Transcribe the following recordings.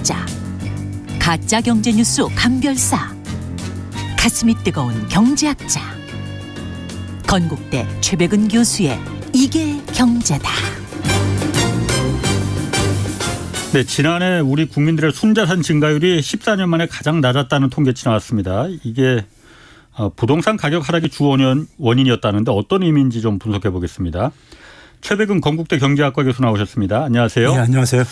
경제학자, 가짜 경제뉴스 감별사, 가슴이 뜨거운 경제학자, 건국대 최백은 교수의 이게 경제다. 네, 지난해 우리 국민들의 순자산 증가율이 14년 만에 가장 낮았다는 통계치 나왔습니다. 이게 부동산 가격 하락이 주 원인이었다는데 어떤 의미인지 좀 분석해 보겠습니다. 최백은 건국대 경제학과 교수 나오셨습니다. 안녕하세요. 네, 안녕하세요.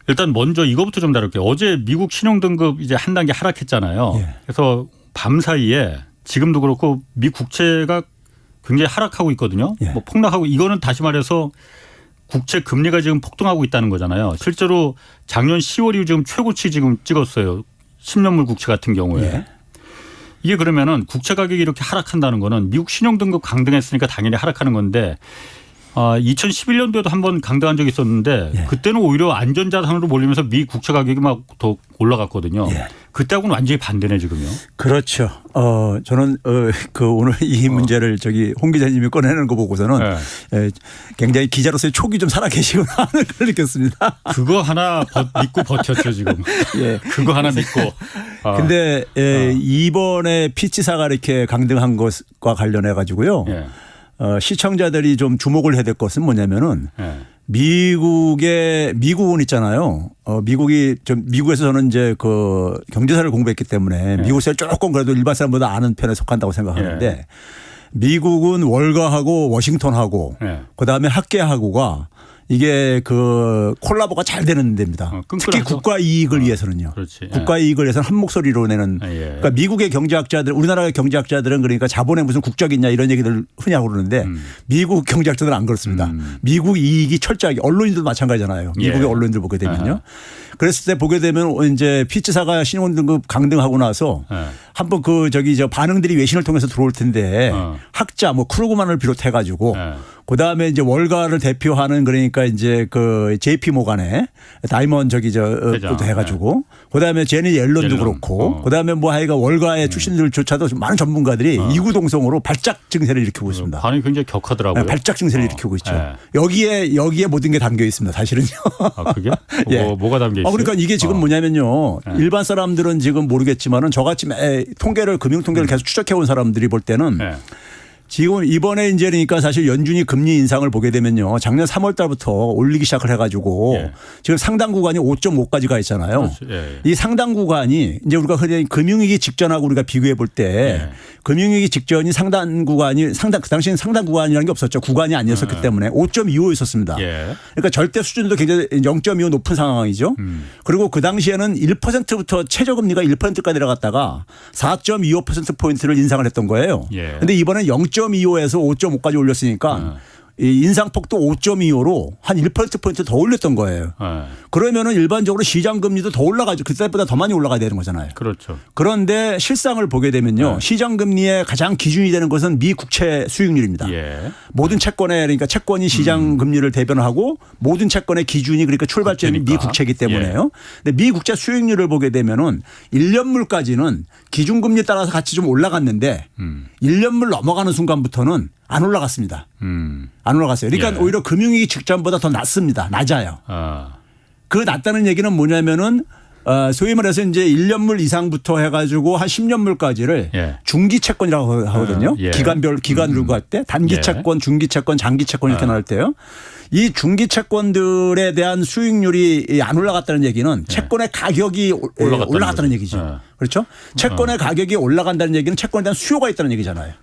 일단 먼저 이거부터 좀 다룰게요. 어제 미국 신용등급 이제 한 단계 하락했잖아요. 예. 그래서 밤 사이에 지금도 그렇고 미 국채가 굉장히 하락하고 있거든요. 예. 뭐 폭락하고 이거는 다시 말해서 국채 금리가 지금 폭등하고 있다는 거잖아요. 실제로 작년 10월이 지금 최고치 지금 찍었어요. 10년물 국채 같은 경우에. 예. 이게 그러면은 국채 가격이 이렇게 하락한다는 거는 미국 신용등급 강등했으니까 당연히 하락하는 건데 2011년도에도 한번 강등한 적이 있었는데 예. 그때는 오히려 안전자산으로 몰리면서 미 국채 가격이 막 더 올라갔거든요. 예. 그때하고는 완전히 반대네 지금요. 그렇죠. 저는 오늘 이 문제를 홍 기자님이 꺼내는 거 보고서는 굉장히 기자로서의 촉이 좀 살아계시구나 하는 걸 느꼈습니다. 그거 하나 믿고 버텼죠 지금. 예. 그거 하나 믿고. 근데 이번에 피치사가 이렇게 강등한 것과 관련해 가지고요. 예. 시청자들이 좀 주목을 해야 될 것은 뭐냐면은 예. 미국은 있잖아요. 미국에서 저는 이제 그 경제사를 공부했기 때문에 미국사를 조금 그래도 일반 사람보다 아는 편에 속한다고 생각하는데 미국은 월가하고 워싱턴하고 그다음에 학계하고가 이게 그 콜라보가 잘 되는 데입니다. 특히 국가 이익을 위해서는요. 그렇지. 국가 이익을 위해서는 한 목소리로 내는. 그러니까 미국의 경제학자들, 우리나라의 경제학자들은 그러니까 자본에 무슨 국적이 있냐 이런 얘기들 흔히 하고 그러는데 미국 경제학자들은 안 그렇습니다. 미국 이익이 철저하게 언론인들도 마찬가지잖아요. 미국의 언론인들 보게 되면요. 그랬을 때 보게 되면 이제 피츠사가 신용등급 강등하고 나서 한번 반응들이 외신을 통해서 들어올 텐데 학자 뭐 크루그만을 비롯해 가지고 그다음에 이제 월가를 대표하는 그러니까 이제 그 JP 모간의 다이먼 해가지고 그다음에 제니 옐런도 그렇고 그다음에 뭐 하여가 월가의 출신들조차도 많은 전문가들이 이구동성으로 발작 증세를 일으키고 있습니다. 반응이 굉장히 격하더라고요. 발작 증세를 일으키고 있죠. 여기에 모든 게 담겨 있습니다. 사실은요. 아, 그게? 예. 뭐가 담겨 있어요? 그러니까 이게 지금 뭐냐면요. 일반 사람들은 지금 모르겠지만은 저같이 금융 통계를 계속 추적해 온 사람들이 볼 때는 지금 이번에 이제 그러니까 사실 연준이 금리 인상을 보게 되면요. 작년 3월 달부터 올리기 시작을 해가지고 지금 상당 구간이 5.5까지 가 있잖아요. 이 상당 구간이 이제 우리가 흔히 금융위기 직전하고 우리가 비교해 볼 때 금융위기 직전이 상당 구간이 그 당시에는 상당 구간이라는 게 없었죠. 구간이 아니었었기 때문에 5.25였었습니다. 그러니까 절대 수준도 굉장히 0.25 높은 상황이죠. 그리고 그 당시에는 1%부터 최저금리가 1%까지 내려갔다가 4.25%포인트를 인상을 했던 거예요. 그런데 이번엔 0.25에서 5.5까지 올렸으니까 이 인상폭도 5.25로 한 1%포인트 더 올렸던 거예요. 그러면은 일반적으로 시장 금리도 더 올라가죠. 그때보다 더 많이 올라가야 되는 거잖아요. 그렇죠. 그런데 실상을 보게 되면요. 시장 금리의 가장 기준이 되는 것은 미 국채 수익률입니다. 모든 채권에 그러니까 채권이 시장 금리를 대변하고 모든 채권의 기준이 그러니까 출발점이 미 국채이기 때문에요. 근데 미 국채 수익률을 보게 되면은 1년물까지는 기준금리 따라서 같이 좀 올라갔는데 1년물 넘어가는 순간부터는 안 올라갔습니다. 안 올라갔어요. 그러니까 오히려 금융위기 직전보다 더 낮습니다. 낮아요. 그 낮다는 얘기는 뭐냐면은 소위 말해서 이제 1년물 이상부터 해가지고 한 10년물까지를 중기 채권이라고 하거든요. 기간으로 갈 때 단기 채권, 중기 채권, 장기 채권 이렇게 나올 때요. 이 중기 채권들에 대한 수익률이 안 올라갔다는 얘기는 채권의 가격이 올라갔다는 얘기죠. 그렇죠? 채권의 가격이 올라간다는 얘기는 채권에 대한 수요가 있다는 얘기잖아요.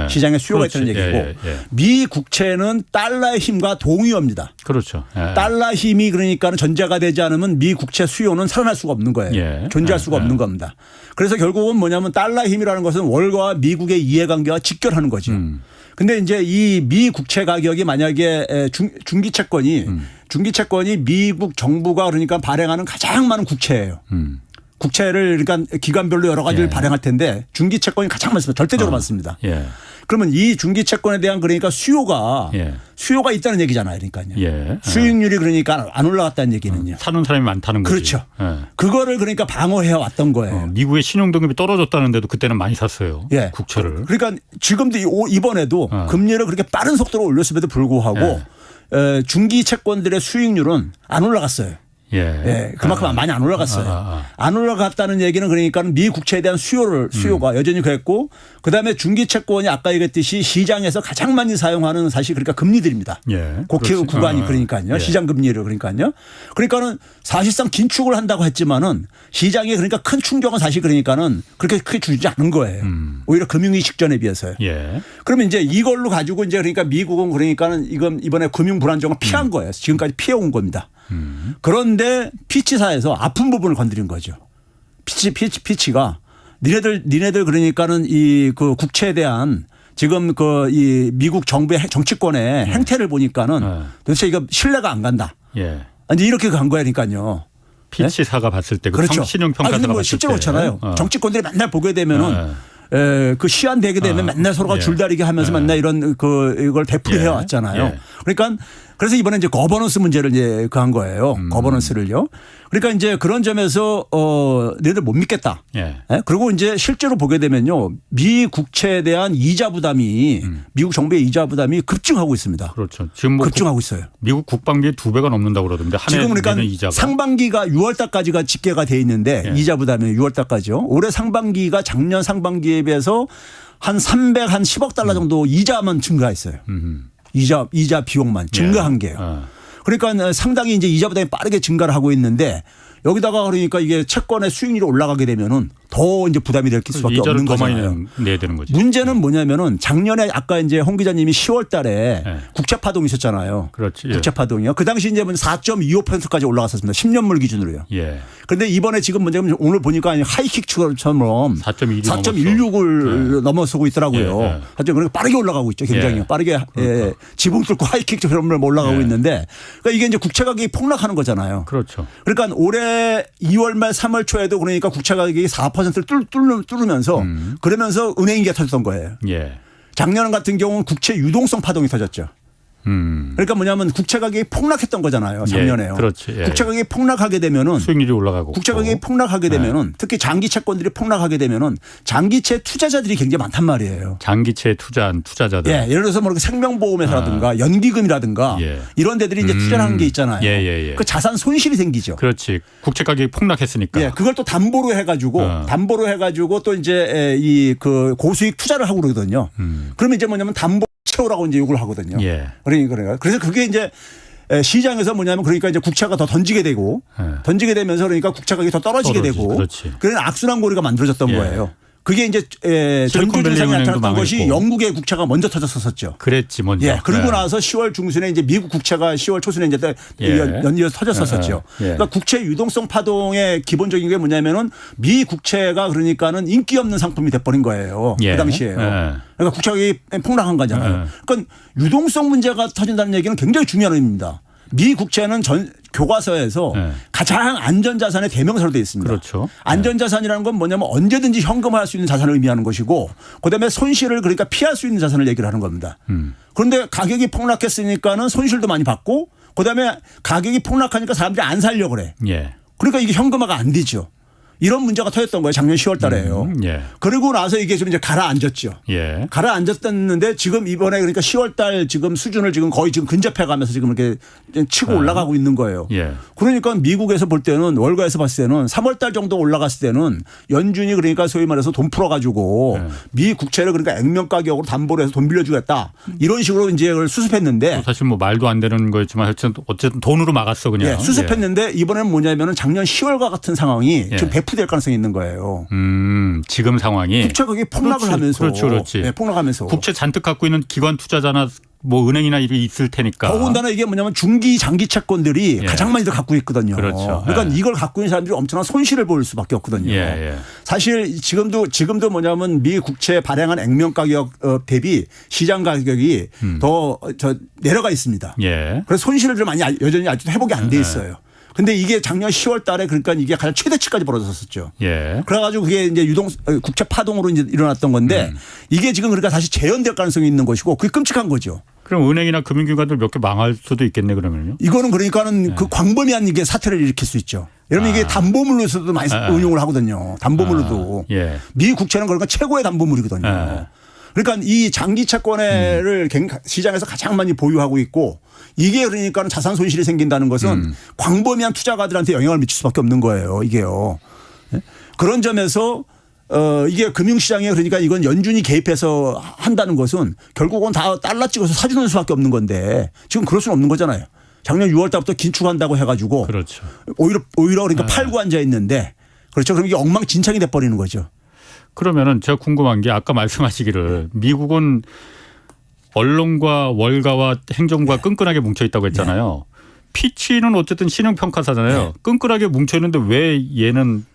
시장에 수요가 있다는 얘기고 미 국채는 달러의 힘과 동의어입니다. 그렇죠. 달러 힘이 그러니까는 전제가 되지 않으면 미 국채 수요는 살아날 수가 없는 거예요. 존재할 수가 없는 겁니다. 그래서 결국은 뭐냐면 달러 힘이라는 것은 월가와 미국의 이해관계와 직결하는 거죠. 근데 이제 이 미 국채 가격이 만약에 중기 채권이 미국 정부가 그러니까 발행하는 가장 많은 국채예요. 국채를 그러니까 기간별로 여러 가지를 발행할 텐데 중기 채권이 가장 많습니다. 절대적으로 많습니다. 그러면 이 중기 채권에 대한 그러니까 수요가 있다는 얘기잖아요. 그러니까요. 수익률이 그러니까 안 올라갔다는 얘기는요. 사는 사람이 많다는 거죠. 그렇죠. 그거를 그러니까 방어해 왔던 거예요. 미국의 신용등급이 떨어졌다는데도 그때는 많이 샀어요. 국채를. 그러니까 지금도 이번에도 금리를 그렇게 빠른 속도로 올렸음에도 불구하고 중기 채권들의 수익률은 안 올라갔어요. 예, 그만큼 많이 안 올라갔어요. 안 올라갔다는 얘기는 그러니까 미 국채에 대한 수요가 여전히 그랬고 그다음에 중기 채권이 아까 얘기했듯이 시장에서 가장 많이 사용하는 사실 그러니까 금리들입니다. 고키 구간이 그러니까요. 시장 금리를 그러니까요. 그러니까는 사실상 긴축을 한다고 했지만은 시장에 그러니까 큰 충격은 사실 그러니까는 그렇게 크게 주지 않은 거예요. 오히려 금융위 직전에 비해서요. 그러면 이제 이걸로 가지고 이제 그러니까 미국은 그러니까는 이건 이번에 금융 불안정을 피한 거예요. 지금까지 피해온 겁니다. 그런데 피치사에서 아픈 부분을 건드린 거죠. 피치가 니네들 그러니까는 이 그 국채에 대한 지금 그 이 미국 정부의 정치권의 행태를 보니까는 도대체 이거 신뢰가 안 간다. 이제 이렇게 간 거니까요. 피치사가 봤을 때 그렇죠. 신용평가사가 봤을 때 실제로 그렇잖아요. 정치권들이 맨날 보게 되면은 그 시한 되게 되면 맨날 서로가 줄다리기 하면서 맨날 이런 이걸 되풀이해 왔잖아요. 그러니까 그래서 이번에 이제 거버넌스 문제를 이제 그 한 거예요. 거버넌스를요. 그러니까 이제 그런 점에서 너희들 못 믿겠다. 그리고 이제 실제로 보게 되면요. 미 국채에 대한 이자 부담이 미국 정부의 이자 부담이 급증하고 있습니다. 그렇죠. 지금 뭐 급증하고 있어요. 미국 국방비의 2배가 넘는다고 그러던데 한 해 지금 그러니까 이자가. 상반기가 6월 달까지가 집계가 돼 있는데 이자 부담이 6월 달까지요. 올해 상반기가 작년 상반기에 비해서 한 310억 달러 정도 이자만 증가했어요. 이자 비용만 증가한 게요. 그러니까 상당히 이제 이자 부담이 빠르게 증가를 하고 있는데 여기다가 그러니까 이게 채권의 수익률이 올라가게 되면은 더 이제 부담이 될 수밖에 없는 거잖아요. 더 많이 내야 되는 거죠. 문제는 뭐냐면은 작년에 아까 이제 홍 기자님이 10월 달에 국채 파동이 있었잖아요. 그렇지. 국채 파동이요. 그 당시 이제 4.25%까지 올라갔었습니다. 10년물 기준으로요. 그런데 이번에 지금 문제는 오늘 보니까 하이킥처럼 4.16을 넘어서고 있더라고요. 하여튼 그러니까 빠르게 올라가고 있죠. 굉장히 빠르게 지붕 뚫고 하이킥처럼 올라가고 있는데 그러니까 이게 이제 국채 가격이 폭락하는 거잖아요. 그렇죠. 그러니까 올해 2월 말 3월 초에도 그러니까 국채 가격이 4%를 뚫으면서 그러면서 은행위기가 터졌던 거예요. 작년 같은 경우는 국채 유동성 파동이 터졌죠. 그러니까 뭐냐면 국채 가격이 폭락했던 거잖아요. 작년에요. 그렇지. 국채 가격이 폭락하게 되면은 수익률이 올라가고 국채 가격이 폭락하게 되면은 특히 장기 채권들이 폭락하게 되면은 장기채 투자자들이 굉장히 많단 말이에요. 장기채에 투자한 투자자들. 예를 들어서 뭐 생명보험회사라든가 연기금이라든가 이런 데들이 이제 투자를 하는 게 있잖아요. 그 자산 손실이 생기죠. 그렇지. 국채 가격이 폭락했으니까. 그걸 또 담보로 해가지고 또 이제 이 그 고수익 투자를 하고 그러거든요. 그러면 이제 뭐냐면 담보 채우라고 이제 요구를 하거든요. 그러니까 그래서 그게 이제 시장에서 뭐냐면 그러니까 이제 국채가 더 던지게 되고 던지게 되면서 그러니까 국채 가격이 더 떨어지게 되고 그런 악순환 고리가 만들어졌던 거예요. 그게 이제 전주 증상이 나타났던 것이 영국의 국채가 먼저 터졌었죠. 그랬지 먼저. 그리고 나서 10월 중순에 이제 미국 국채가 10월 초순에 이제 연이어서 터졌었죠. 그러니까 국채 유동성 파동의 기본적인 게 뭐냐면은 미 국채가 그러니까는 인기 없는 상품이 돼버린 거예요. 그 당시에요. 그러니까 국채 가격이 폭락한 거잖아요. 그러니까 유동성 문제가 터진다는 얘기는 굉장히 중요한 의미입니다. 미 국채는 교과서에서 가장 안전자산의 대명사로 되어 있습니다. 그렇죠. 안전자산이라는 건 뭐냐면 언제든지 현금화할 수 있는 자산을 의미하는 것이고 그다음에 손실을 그러니까 피할 수 있는 자산을 얘기를 하는 겁니다. 그런데 가격이 폭락했으니까는 손실도 많이 받고 그다음에 가격이 폭락하니까 사람들이 안 살려고 그래. 그러니까 이게 현금화가 안 되죠. 이런 문제가 터졌던 거예요. 작년 10월 달에요. 그리고 나서 이게 좀 이제 가라앉았죠. 가라앉았었는데 지금 이번에 그러니까 10월 달 지금 수준을 지금 거의 지금 근접해 가면서 지금 이렇게 치고 올라가고 있는 거예요. 그러니까 미국에서 볼 때는 월가에서 봤을 때는 3월 달 정도 올라갔을 때는 연준이 그러니까 소위 말해서 돈 풀어 가지고 미 국채를 그러니까 액면 가격으로 담보로 해서 돈 빌려주겠다. 이런 식으로 이제 그걸 수습했는데 사실 뭐 말도 안 되는 거였지만 어쨌든 돈으로 막았어 그냥. 수습했는데 이번에는 뭐냐면은 작년 10월과 같은 상황이 지금 배포될 가능성이 있는 거예요. 지금 상황이 국채 가격이 폭락을 하면서 그렇지. 폭락하면서 국채 잔뜩 갖고 있는 기관 투자자나 뭐 은행이나 이게 있을 테니까. 더군다나 이게 뭐냐면 중기 장기 채권들이 가장 많이들 갖고 있거든요. 그러니까 이걸 갖고 있는 사람들이 엄청난 손실을 볼 수밖에 없거든요. 사실 지금도 뭐냐면 미 국채 발행한 액면 가격 대비 시장 가격이 더 내려가 있습니다. 그래서 손실을 좀 많이 여전히 아직도 회복이 안 돼 있어요. 근데 이게 작년 10월 달에 그러니까 이게 가장 최대치까지 벌어졌었죠. 그래가지고 그게 이제 국채 파동으로 이제 일어났던 건데 이게 지금 그러니까 다시 재현될 가능성이 있는 것이고 그게 끔찍한 거죠. 그럼 은행이나 금융기관들 몇 개 망할 수도 있겠네 그러면요. 이거는 그러니까는 그 광범위한 이게 사태를 일으킬 수 있죠. 여러분 이게 담보물로서도 많이 응용을 하거든요. 담보물로도. 미 국채는 그러니까 최고의 담보물이거든요. 그러니까 이 장기 채권을 시장에서 가장 많이 보유하고 있고 이게 그러니까 자산 손실이 생긴다는 것은 광범위한 투자가들한테 영향을 미칠 수밖에 없는 거예요. 이게요. 그런 점에서 이게 금융시장에 그러니까 이건 연준이 개입해서 한다는 것은 결국은 다 달러 찍어서 사주는 수밖에 없는 건데 지금 그럴 수는 없는 거잖아요. 작년 6월 달부터 긴축한다고 해가지고 그렇죠. 오히려 그러니까 팔고 앉아 있는데 그렇죠. 그럼 이게 엉망진창이 돼버리는 거죠. 그러면은 제가 궁금한 게 아까 말씀하시기를 미국은 언론과 월가와 행정부가 끈끈하게 뭉쳐 있다고 했잖아요. 피치는 어쨌든 신용평가사잖아요. 끈끈하게 뭉쳐 있는데 왜 얘는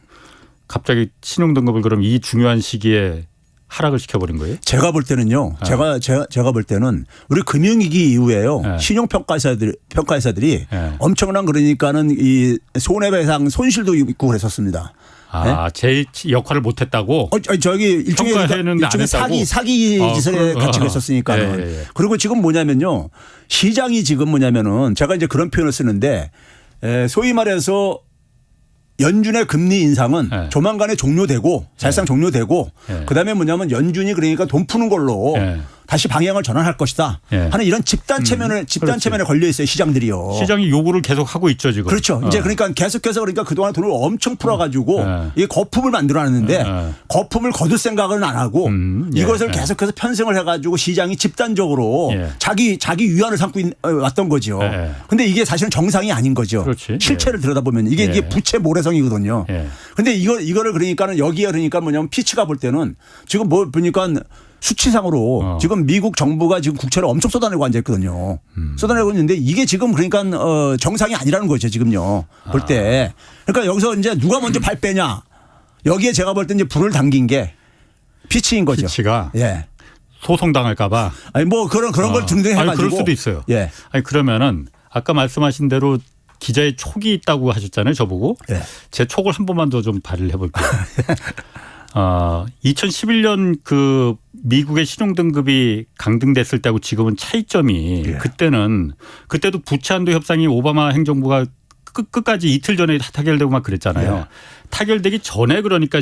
갑자기 신용등급을 그럼 이 중요한 시기에 하락을 시켜버린 거예요? 제가 볼 때는요. 제가 볼 때는 우리 금융위기 이후에요. 신용평가사들이 엄청난 그러니까는 이 손해배상 손실도 있고 그랬었습니다. 제 역할을 못했다고? 저기 일종의 사기 짓을 같이 했었으니까는. 그리고 지금 뭐냐면요. 시장이 지금 뭐냐면은 제가 이제 그런 표현을 쓰는데 소위 말해서 연준의 금리 인상은 조만간에 종료되고 사실상 종료되고 그다음에 뭐냐면 연준이 그러니까 돈 푸는 걸로 다시 방향을 전환할 것이다 하는 이런 집단 체면에 걸려 있어요. 시장들이요. 시장이 요구를 계속 하고 있죠 지금. 그렇죠. 이제 그러니까 계속해서 그러니까 그동안 돈을 엄청 풀어가지고 이게 거품을 만들어놨는데 거품을 거둘 생각은 안 하고 이것을 계속해서 편승을 해가지고 시장이 집단적으로 자기 위안을 삼고 왔던 거죠. 근데 이게 사실은 정상이 아닌 거죠. 그렇지. 실체를 들여다보면 이게 부채 모래성이거든요. 근데 이거를 그러니까는 여기에 그러니까 뭐냐면 피치가 볼 때는 지금 뭐 보니까 수치상으로 지금 미국 정부가 지금 국채를 엄청 쏟아내고 앉아 있거든요. 쏟아내고 있는데 이게 지금 그러니까 정상이 아니라는 거죠 지금요. 볼 때. 그러니까 여기서 이제 누가 먼저 발 빼냐. 여기에 제가 볼 때 이제 불을 당긴 게 피치인 거죠. 피치가 소송 당할까 봐. 아니 뭐 그런 걸 등등 해가지고. 그럴 수도 있어요. 아니 그러면은 아까 말씀하신 대로 기자의 촉이 있다고 하셨잖아요. 저보고. 제 촉을 한 번만 더 좀 발휘를 해볼게요. 2011년 그 미국의 신용등급이 강등됐을 때하고 지금은 차이점이 그때도 부채한도 협상이 오바마 행정부가 끝까지 이틀 전에 타결되고 막 그랬잖아요. 타결되기 전에 그러니까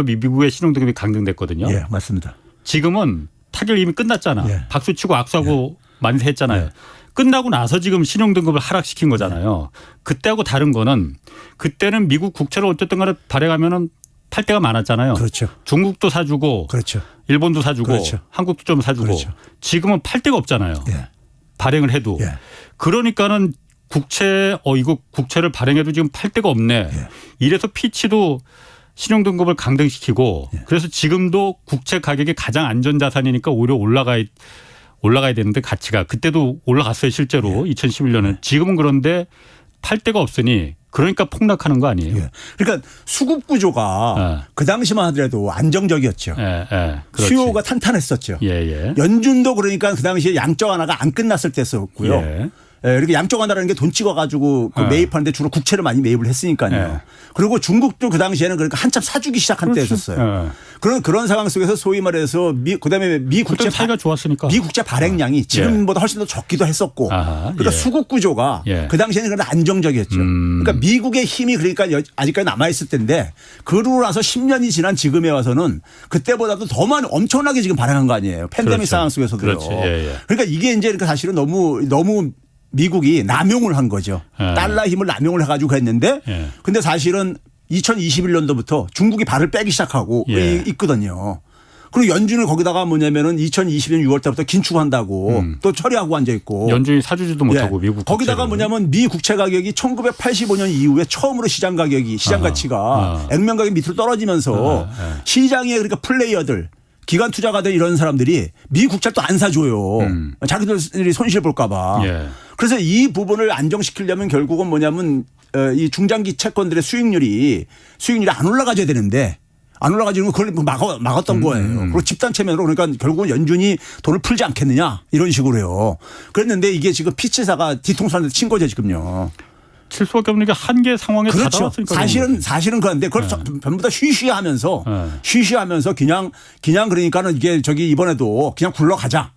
미국의 신용등급이 강등됐거든요. 맞습니다. 지금은 타결 이미 끝났잖아. 박수치고 악수하고 만세했잖아요. 끝나고 나서 지금 신용등급을 하락시킨 거잖아요. 그때하고 다른 거는 그때는 미국 국채를 어쨌든 간에 발행하면은 팔 때가 많았잖아요. 그렇죠. 중국도 사주고 일본도 사주고 한국도 좀 사주고 지금은 팔 데가 없잖아요. 발행을 해도. 그러니까는 이거 국채를 발행해도 지금 팔 데가 없네. 이래서 피치도 신용등급을 강등시키고 그래서 지금도 국채 가격이 가장 안전자산이니까 오히려 올라가야 되는데 가치가 그때도 올라갔어요 실제로 2011년은. 지금은 그런데 팔 데가 없으니 그러니까 폭락하는 거 아니에요. 그러니까 수급 구조가 그 당시만 하더라도 안정적이었죠. 수요가 탄탄했었죠. 연준도 그러니까 그 당시에 양적 완화가 안 끝났을 때였고요. 이렇게 양적 완화라는 게 돈 찍어가지고 그 매입하는데 주로 국채를 많이 매입을 했으니까요. 그리고 중국도 그 당시에는 그러니까 한참 사주기 시작한 때였었어요. 그런 상황 속에서 소위 말해서 그다음에 미 국채 사이가 좋았으니까 미 국채 발행량이 지금보다 훨씬 더 적기도 했었고 그러니까 수급 구조가 그 당시에는 그래도 안정적이었죠. 그러니까 미국의 힘이 그러니까 아직까지 남아 있을 텐데 그러고 나서 10년이 지난 지금에 와서는 그때보다도 더 많이 엄청나게 지금 발행한 거 아니에요. 팬데믹 상황 속에서도요. 그러니까 이게 이제 그러니까 사실은 너무 미국이 남용을 한 거죠. 달러 힘을 남용을 해가지고 했는데 근데 사실은 2021년도부터 중국이 발을 빼기 시작하고 있거든요. 그리고 연준을 거기다가 뭐냐면은 2020년 6월 달부터 긴축한다고 또 처리하고 앉아 있고. 연준이 사주지도 못하고 미국 거기다가 뭐냐면 미 국채 가격이 1985년 이후에 처음으로 시장 가치가 액면 가격 밑으로 떨어지면서 시장에 그러니까 플레이어들 기관 투자가들 이런 사람들이 미 국채를 또 안 사줘요. 자기들이 손실 볼까 봐. 그래서 이 부분을 안정시키려면 결국은 뭐냐면 이 중장기 채권들의 수익률이 안 올라가줘야 되는데 안 올라가지는 그걸 막았던 거예요. 그리고 집단 체면으로 그러니까 결국은 연준이 돈을 풀지 않겠느냐 이런 식으로요. 그랬는데 이게 지금 피치사가 뒤통수한테 친 거죠 지금요. 칠 수밖에 없는 게 한계 상황에 다 나왔으니까. 사실은 그런데 그걸 전부 다 쉬쉬하면서 그냥 그러니까는 이게 이번에도 그냥 굴러가자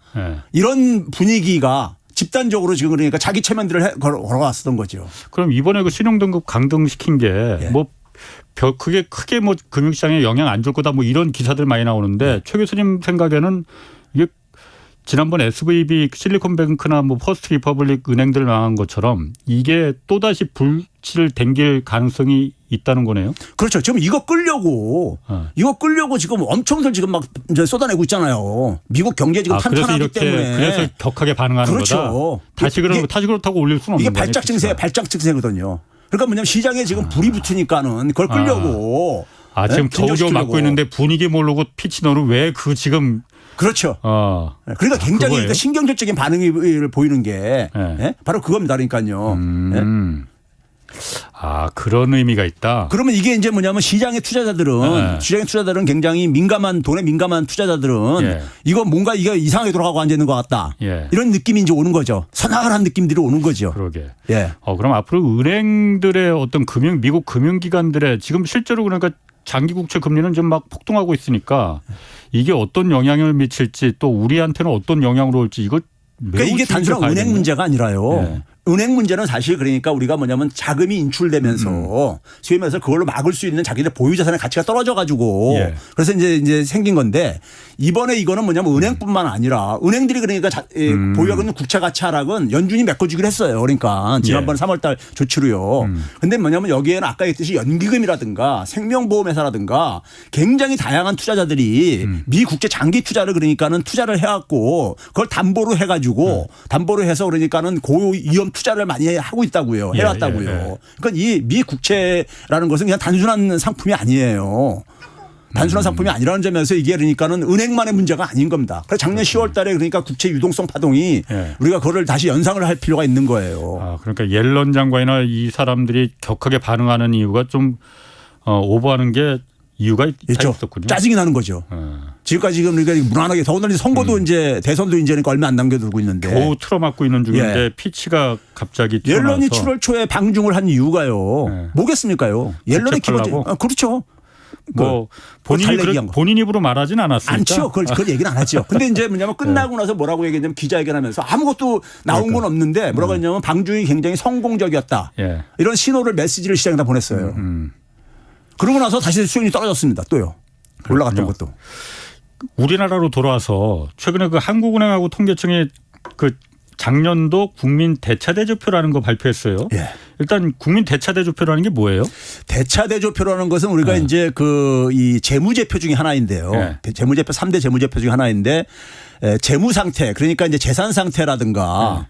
이런 분위기가 집단적으로 지금 그러니까 자기 체면들을 걸어왔었던 거죠. 그럼 이번에 그 신용등급 강등시킨 게 그게 크게 뭐 금융시장에 영향 안 줄 거다 뭐 이런 기사들 많이 나오는데 최 교수님 생각에는 이게 지난번 SVB 실리콘뱅크나 뭐 퍼스트 리퍼블릭 은행들 망한 것처럼 이게 또다시 불씨를 댕길 가능성이 있다는 거네요. 그렇죠. 지금 이거 끌려고 지금 엄청들 지금 막 이제 쏟아내고 있잖아요. 미국 경제 지금 탄탄하기 때문에. 그래서 격하게 반응하는 그렇죠. 거다. 다시 그렇다고 올릴 수는 없는 이게 거예요. 발작 증세거든요. 그러니까 뭐냐면 시장에 지금 불이 붙으니까는 그걸 끌려고. 지금 겨우겨우 진정시키려고. 막고 있는데 분위기 모르고 피치 너는 왜 그 지금. 그렇죠. 그러니까 굉장히 그러니까 신경질적인 반응을 보이는 게 바로 그겁니다. 그러니까요. 그런 의미가 있다. 그러면 이게 이제 뭐냐면 시장의 투자자들은 굉장히 돈에 민감한 투자자들은 이거 뭔가 이게 이상하게 돌아가고 앉아 있는 것 같다. 이런 느낌이 이제 오는 거죠. 서늘한 느낌들이 오는 거죠. 그러게. 그럼 앞으로 은행들의 어떤 미국 금융기관들의 지금 실제로 그러니까 장기 국채 금리는 좀 막 폭등하고 있으니까 이게 어떤 영향을 미칠지 또 우리한테는 어떤 영향으로 올지 이거 그러니까 이게 단순한 은행 문제가 아니라요. 은행 문제는 사실 그러니까 우리가 뭐냐면 자금이 인출되면서 소위 말해서 그걸로 막을 수 있는 자기들 보유 자산의 가치가 떨어져 가지고 그래서 이제 생긴 건데 이번에 이거는 뭐냐면 은행뿐만 아니라 은행들이 그러니까 보유하고 있는 국채 가치 하락은 연준이 메꿔주기로 했어요. 그러니까 지난번 3월 달 조치로요. 근데 뭐냐면 여기에는 아까 얘기했듯이 연기금이라든가 생명보험회사라든가 굉장히 다양한 투자자들이 미 국채 장기 투자를 그러니까는 투자를 해갖고 그걸 담보로 해가지고 담보로 해서 그러니까는 고위험 투자를 많이 하고 있다고요. 해왔다고요. 그러니까 이 미 국채라는 것은 그냥 단순한 상품이 아니에요. 단순한 상품이 아니라는 점에서 이게 그러니까는 은행만의 문제가 아닌 겁니다. 그래서 작년 10월 달에 그러니까 국채 유동성 파동이 우리가 그거를 다시 연상을 할 필요가 있는 거예요. 그러니까 옐런 장관이나 이 사람들이 격하게 반응하는 이유가 좀 오버하는 게 이유가 있었군요. 짜증이 나는 거죠. 지금까지 지금 우리가 무난하게 더군다나 선거도 이제 대선도 이제 얼마 안 남겨두고 있는데 겨우 틀어막고 있는 중인데 피치가 갑자기 튀어나와서 옐런이 7월 초에 방중을 한 이유가요. 뭐겠습니까요? 옐런이 기본적으로 그렇죠. 본인 입으로 말하진 않았으니까. 않죠. 그걸 얘기는 안 하죠. 근데 이제 뭐냐면 끝나고 나서 뭐라고 얘기했냐면 기자회견하면서 아무것도 나온 건 없는데 뭐라고 했냐면 방중이 굉장히 성공적이었다. 이런 신호를 메시지를 시장에다 보냈어요. 그러고 나서 다시 수익률이 떨어졌습니다. 또요. 올라갔던 것도. 우리나라로 돌아와서 최근에 그 한국은행하고 통계청이 그 작년도 국민 대차대조표라는 거 발표했어요. 일단 국민 대차대조표라는 게 뭐예요? 대차대조표라는 것은 우리가 이제 이 재무제표 중에 하나인데요. 재무제표 3대 재무제표 중에 하나인데 재무 상태 그러니까 이제 재산 상태라든가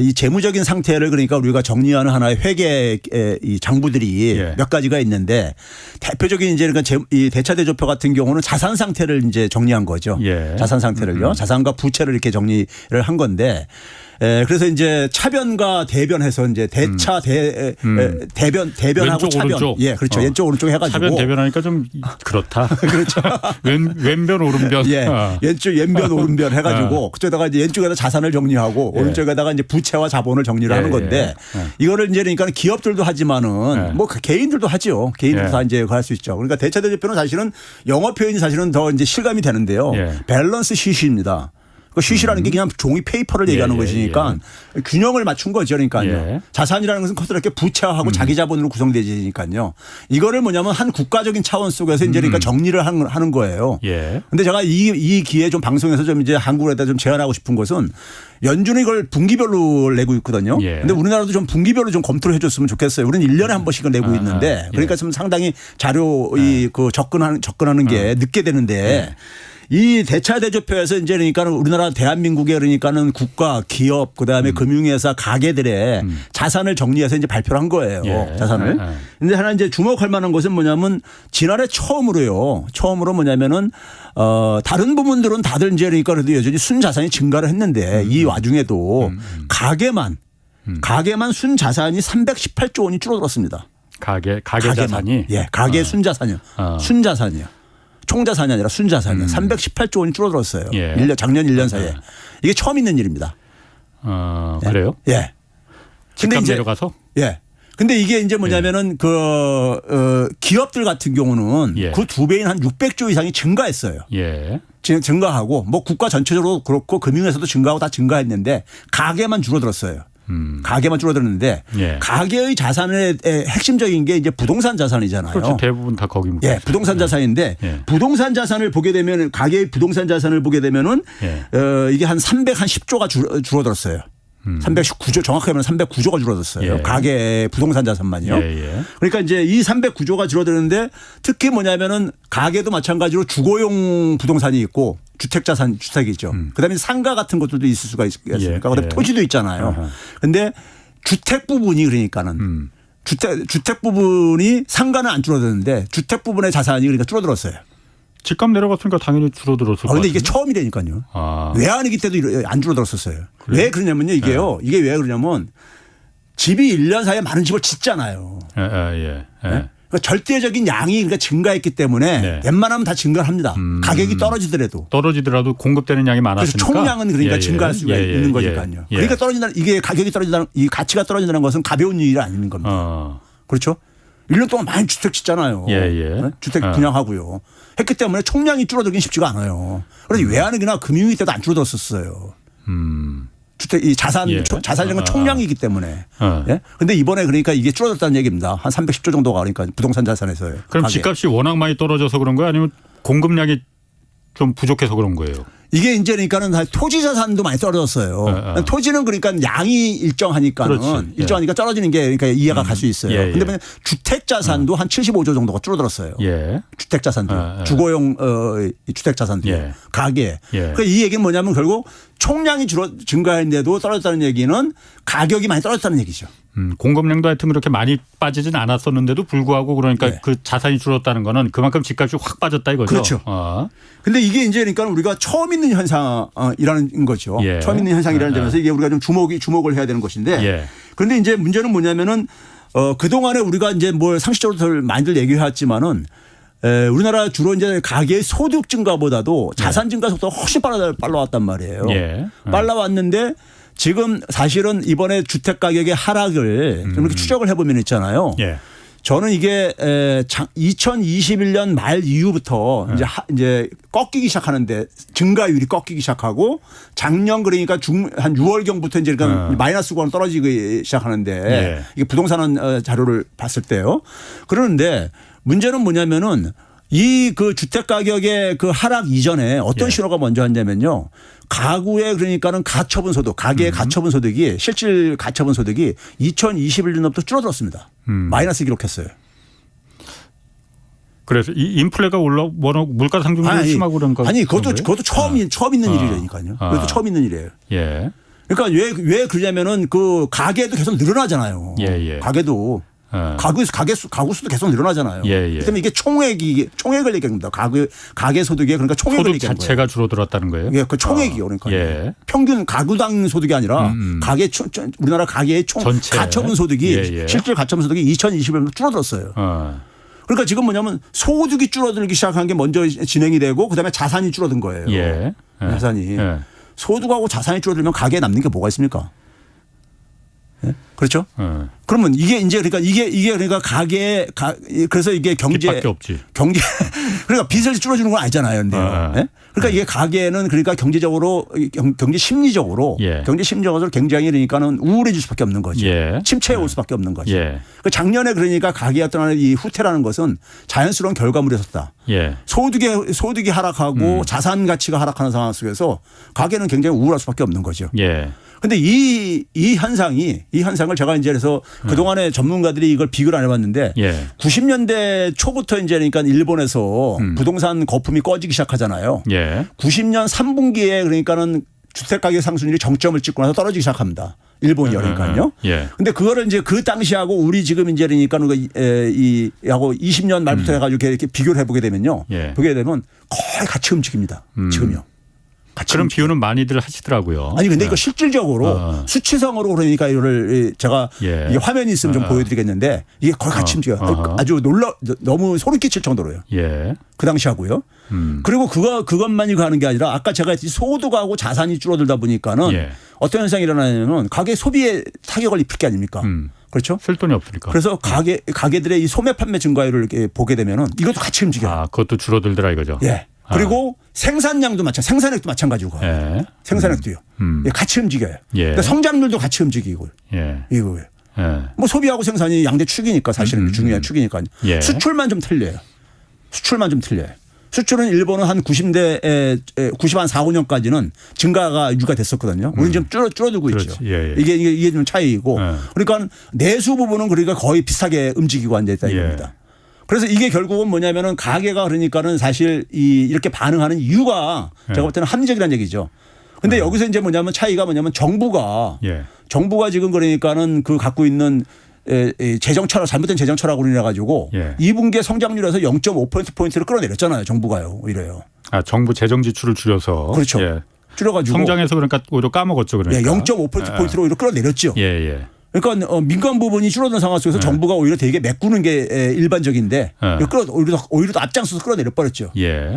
이 재무적인 상태를 그러니까 우리가 정리하는 하나의 회계 이 장부들이 몇 가지가 있는데 대표적인 이제 그러니까 이 대차대조표 같은 경우는 자산 상태를 이제 정리한 거죠. 자산 상태를요. 자산과 부채를 이렇게 정리를 한 건데 그래서 이제 차변과 대변해서 이제 대차 대변하고 왼쪽, 차변. 오른쪽. 그렇죠. 왼쪽 오른쪽 해가지고. 차변 대변하니까 좀 그렇다. 그렇죠. 왼변 오른변. 왼변 오른변 해가지고 그쪽에다가 이제 왼쪽에다 자산을 정리하고 오른쪽에다가 이제 부채와 자본을 정리를 하는 건데 이거를 이제 그러니까 기업들도 하지만은 뭐 개인들도 하죠. 개인들도 다 이제 할 수 있죠. 그러니까 대차대조표는 사실은 영어 표현이 사실은 더 이제 실감이 되는데요. 밸런스 시트입니다. 쉬시라는 게 그냥 종이 페이퍼를 얘기하는 것이니까 균형을 맞춘 거죠. 그러니까요. 자산이라는 것은 커다랗게 부채화하고 자기 자본으로 구성되지니까요. 이거를 뭐냐면 한 국가적인 차원 속에서 이제 그러니까 정리를 하는 거예요. 근데 제가 이 기회에 좀 방송에서 좀 이제 한국에다 좀 제안하고 싶은 것은 연준이 이걸 분기별로 내고 있거든요. 근데 우리나라도 좀 분기별로 좀 검토를 해 줬으면 좋겠어요. 우리는 1년에 한 번씩을 내고 있는데 그러니까 좀 상당히 자료 그 접근하는 게 늦게 되는데 이 대차대조표에서 이제 그러니까 우리나라 대한민국에 그러니까는 국가, 기업, 그다음에 금융회사, 가게들의 자산을 정리해서 이제 발표를 한 거예요. 자산을. 근데 하나 이제 주목할 만한 것은 뭐냐면 지난해 처음으로 뭐냐면은 다른 부문들은 다들 이제 그러니까 그래도 여전히 순자산이 증가를 했는데 이 와중에도 가게만 순자산이 318조 원이 줄어들었습니다. 가게 자산이? 가게 순자산이요. 순자산이요. 총자산이 아니라 순자산이요. 318조 원이 줄어들었어요. 작년 1년 사이에. 이게 처음 있는 일입니다. 그래요? 근데 이제 내려가서? 근데 이게 이제 뭐냐면은 기업들 같은 경우는 그 2배인 한 600조 이상이 증가했어요. 증가하고 뭐 국가 전체적으로 그렇고 금융에서도 증가하고 다 증가했는데 가게만 줄어들었어요. 가계만 줄어들었는데 예. 가계의 자산의 핵심적인 게 이제 부동산 자산이잖아요. 그렇죠. 대부분 다 거기 묶여 예, 있어요. 부동산 자산인데 예. 부동산 자산을 보게 되면 가계의 부동산 자산을 보게 되면은 예. 이게 한 310조가 줄어들었어요. 319조 정확하게 하면 309조가 줄어들었어요. 예. 가계 부동산 자산만요. 예. 그러니까 이제 이 309조가 줄어드는데 특히 뭐냐면은 가계도 마찬가지로 주거용 부동산이 있고 주택 자산 주택이 있죠. 그다음에 상가 같은 것들도 있을 수가 있습니까? 예. 그다음에 예. 토지도 있잖아요. 그런데 주택 부분이 그러니까는 주택 부분이 상가는 안 줄어드는데 주택 부분의 자산이 그러니까 줄어들었어요. 집값 내려갔으니까 당연히 줄어들었을 것 그런데 같은데. 이게 처음이라니까요. 아. 외환위기 때도 안 줄어들었었어요. 그래요? 왜 그러냐면요. 이게요. 이게 왜 그러냐면 집이 1년 사이에 많은 집을 짓잖아요. 예. 그러니까 절대적인 양이 그러니까 증가했기 때문에 네. 웬만하면 다 증가를 합니다. 가격이 떨어지더라도. 떨어지더라도 공급되는 양이 그래서 많았으니까. 총량은 그러니까 예. 증가할 수가 있는 거니까요. 예. 그러니까 떨어진다는 이게 가격이 떨어진다는 이 가치가 떨어진다는 것은 가벼운 일이 아닌 겁니다. 그렇죠? 1년 동안 많이 주택 짓잖아요. 예. 주택 분양하고요. 했기 때문에 총량이 줄어들긴 쉽지가 않아요. 그래서 외환위기나 금융위기 때도 안 줄어들었었어요. 주택 이 자산 예. 자산량은 총량이기 때문에. 어. 예? 근데 이번에 그러니까 이게 줄어들었다는 얘기입니다. 한 310조 정도가 그러니까 부동산 자산에서요. 그럼 가계. 집값이 워낙 많이 떨어져서 그런 거예요? 아니면 공급량이 좀 부족해서 그런 거예요? 이게 이제 그러니까는 토지 자산도 많이 떨어졌어요. 토지는 그러니까 양이 일정하니까는 그렇지. 일정하니까 떨어지는 게 그러니까 이해가 갈 수 있어요. 예. 그런데 만약 주택 자산도 한 75조 정도가 줄어들었어요. 예. 주택 자산도 주거용 주택 자산도 예. 가계. 예. 그러니까 이 얘기는 뭐냐면 결국 총량이 증가했는데도 떨어졌다는 얘기는 가격이 많이 떨어졌다는 얘기죠. 공급량도 하여튼 그렇게 많이 빠지진 않았었는데도 불구하고 그러니까 네. 그 자산이 줄었다는 거는 그만큼 집값이 확 빠졌다 이거죠. 그렇죠. 근데 이게 이제 그러니까 우리가 처음 있는 현상이라는 거죠. 예. 처음 있는 현상이라는 점에서 이게 우리가 좀 주목을 해야 되는 것인데. 예. 그런데 이제 문제는 뭐냐면은 그동안에 우리가 이제 뭘 상식적으로 많이들 얘기해왔지만은 우리나라 주로 이제 가계의 소득 증가보다도 자산 증가 속도가 훨씬 빨라왔단 말이에요. 예. 빨라왔는데 지금 사실은 이번에 주택 가격의 하락을 좀 이렇게 추적을 해보면 있잖아요. 예. 저는 이게 2021년 말 이후부터 이제 꺾이기 시작하는데 증가율이 꺾이기 시작하고 작년 그러니까 한 6월경부터 이제 그러니까 마이너스권으로 떨어지기 시작하는데 예. 이게 부동산 자료를 봤을 때요. 그러는데 문제는 뭐냐면은 이 그 주택 가격의 그 하락 이전에 어떤 예. 신호가 먼저 왔냐면요. 가구의 그러니까는 가처분 소득, 가계의 가처분 소득이 실질 가처분 소득이 2021년부터 줄어들었습니다. 마이너스 기록했어요. 그래서 이 인플레가 워낙 물가 상승률이 심하고 그런 거. 아니 그것도 처음 있는 일이라니까요. 아. 그것도 처음 있는 일이에요. 예. 그러니까 왜 그러냐면은 그 가계도 계속 늘어나잖아요. 예. 가계도. 가구 수도 계속 늘어나잖아요. 예. 그다음에 이게 총액을 얘기합니다. 가계 소득에 그러니까 총액을 소득 얘기하는 자체가 거예요. 줄어들었다는 거예요? 예, 그 총액이요. 그러니까 예. 평균 가구당 소득이 아니라 우리나라 가계의 전체. 가처분 소득이 예. 실질 가처분 소득이 2021년도 줄어들었어요. 그러니까 지금 뭐냐면 소득이 줄어들기 시작한 게 먼저 진행이 되고 그다음에 자산이 줄어든 거예요. 예. 자산이. 소득하고 자산이 줄어들면 가계에 남는 게 뭐가 있습니까? 예? 그렇죠? 그러면 이게 이제 그러니까 이게 그러니까 그래서 이게 빚밖에 없지. 그러니까 빚을 줄어주는 건 아니잖아요. 근데 예? 그러니까 이게 가계는 그러니까 경제적으로 경제 심리적으로 굉장히 그러니까는 우울해질 수밖에 없는 거죠. 예. 침체에 올 수밖에 없는 거죠. 예. 그 작년에 그러니까 가계에 어떤 이 후퇴라는 것은 자연스러운 결과물이었다. 예. 소득이 하락하고 자산 가치가 하락하는 상황 속에서 가계는 굉장히 우울할 수밖에 없는 거죠. 예. 근데 이 현상을 제가 이제 그래서 그동안에 전문가들이 이걸 비교를 안 해봤는데 90년대 초부터 이제 그러니까 일본에서 부동산 거품이 꺼지기 시작하잖아요. 예. 90년 3분기에 그러니까는 주택 가격 상승률이 정점을 찍고 나서 떨어지기 시작합니다. 일본이요, 그러니까요. 예. 근데 그거를 이제 그 당시하고 우리 지금 이제 그러니까 하고 20년 말부터 해가지고 이렇게 비교를 해보게 되면요. 보게 되면 거의 같이 움직입니다. 지금요. 그런 비유는 많이들 하시더라고요. 아니 근데 이거 실질적으로 수치성으로 그러니까 이거를 제가 이게 화면이 있으면 좀 보여드리겠는데 이게 거의 같이 움직여요. 아주 너무 소름 끼칠 정도로요. 예. 그 당시하고요. 그리고 그것만이 가는 게 아니라 아까 제가 했듯이 소득하고 자산이 줄어들다 보니까는 어떤 현상이 일어나냐면 가계 소비에 타격을 입힐 게 아닙니까? 그렇죠? 쓸 돈이 없으니까. 그래서 가계들의 이 소매 판매 증가율을 이렇게 보게 되면은 이것도 같이 움직여요. 그것도 줄어들더라 이거죠. 예. 그리고 생산량도 생산액도 마찬가지고 예. 생산액도요. 예, 같이 움직여요. 예. 그러니까 성장률도 같이 움직이고 예. 이거예요. 예. 뭐 소비하고 생산이 양대 축이니까 사실은 중요한 축이니까 예. 수출만 좀 틀려요. 수출만 좀 틀려요. 수출은 일본은 한 90대 90한 4, 5년까지는 증가가 유지가 됐었거든요. 우리는 지금 줄어들고 있죠. 예, 예. 이게 좀 차이이고 예. 그러니까 내수 부분은 그러니까 거의 비슷하게 움직이고 앉아 있다 이겁니다. 그래서 이게 결국은 뭐냐면은 가계가 그러니까는 사실 이렇게 반응하는 이유가 제가 볼 때는 합리적이라는 얘기죠. 근데 여기서 이제 뭐냐면 차이가 뭐냐면 정부가 지금 그러니까는 그 갖고 있는 재정 철학 잘못된 재정 철학으로 인해 가지고 2분기에 성장률에서 0.5%포인트를 끌어내렸잖아요. 정부가요. 오히려요. 아, 정부 재정 지출을 줄여서. 그렇죠. 예. 줄여가지고. 성장해서 그러니까 오히려 까먹었죠. 그러니까. 0.5%포인트로 오히려 끌어내렸죠. 예. 그러니까 민간 부분이 줄어든 상황 속에서 정부가 오히려 되게 메꾸는 게 일반적인데 오히려 더 앞장서서 끌어내려 버렸죠.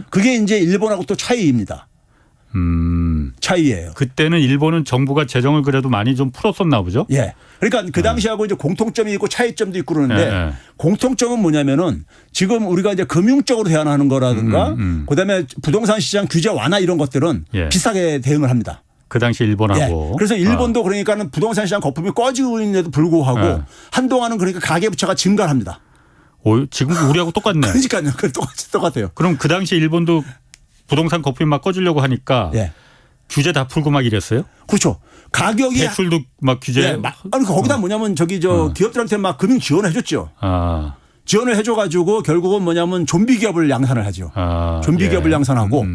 그게 이제 일본하고 또 차이입니다. 차이예요. 그때는 일본은 정부가 재정을 그래도 많이 좀 풀었었나 보죠. 예. 그러니까 그 당시하고 이제 공통점이 있고 차이점도 있고 그러는데 공통점은 뭐냐면은 지금 우리가 이제 금융적으로 대안하는 거라든가 그다음에 부동산 시장 규제 완화 이런 것들은 비슷하게 대응을 합니다. 그 당시 일본하고. 그래서 일본도 그러니까는 부동산 시장 거품이 꺼지고 있는데도 불구하고 한동안은 그러니까 가계부채가 증가를 합니다. 지금 우리하고 똑같네. 그러니까요. 똑같아요. 그럼 그 당시 일본도 부동산 거품이 막 꺼지려고 하니까 규제 다 풀고 막 이랬어요? 그렇죠. 가격이 대출도 막 규제. 아니 거기다 뭐냐면 기업들한테 막 금융 지원을 해줬죠. 지원을 해줘가지고 결국은 뭐냐면 좀비 기업을 양산을 하죠. 좀비 기업을 양산하고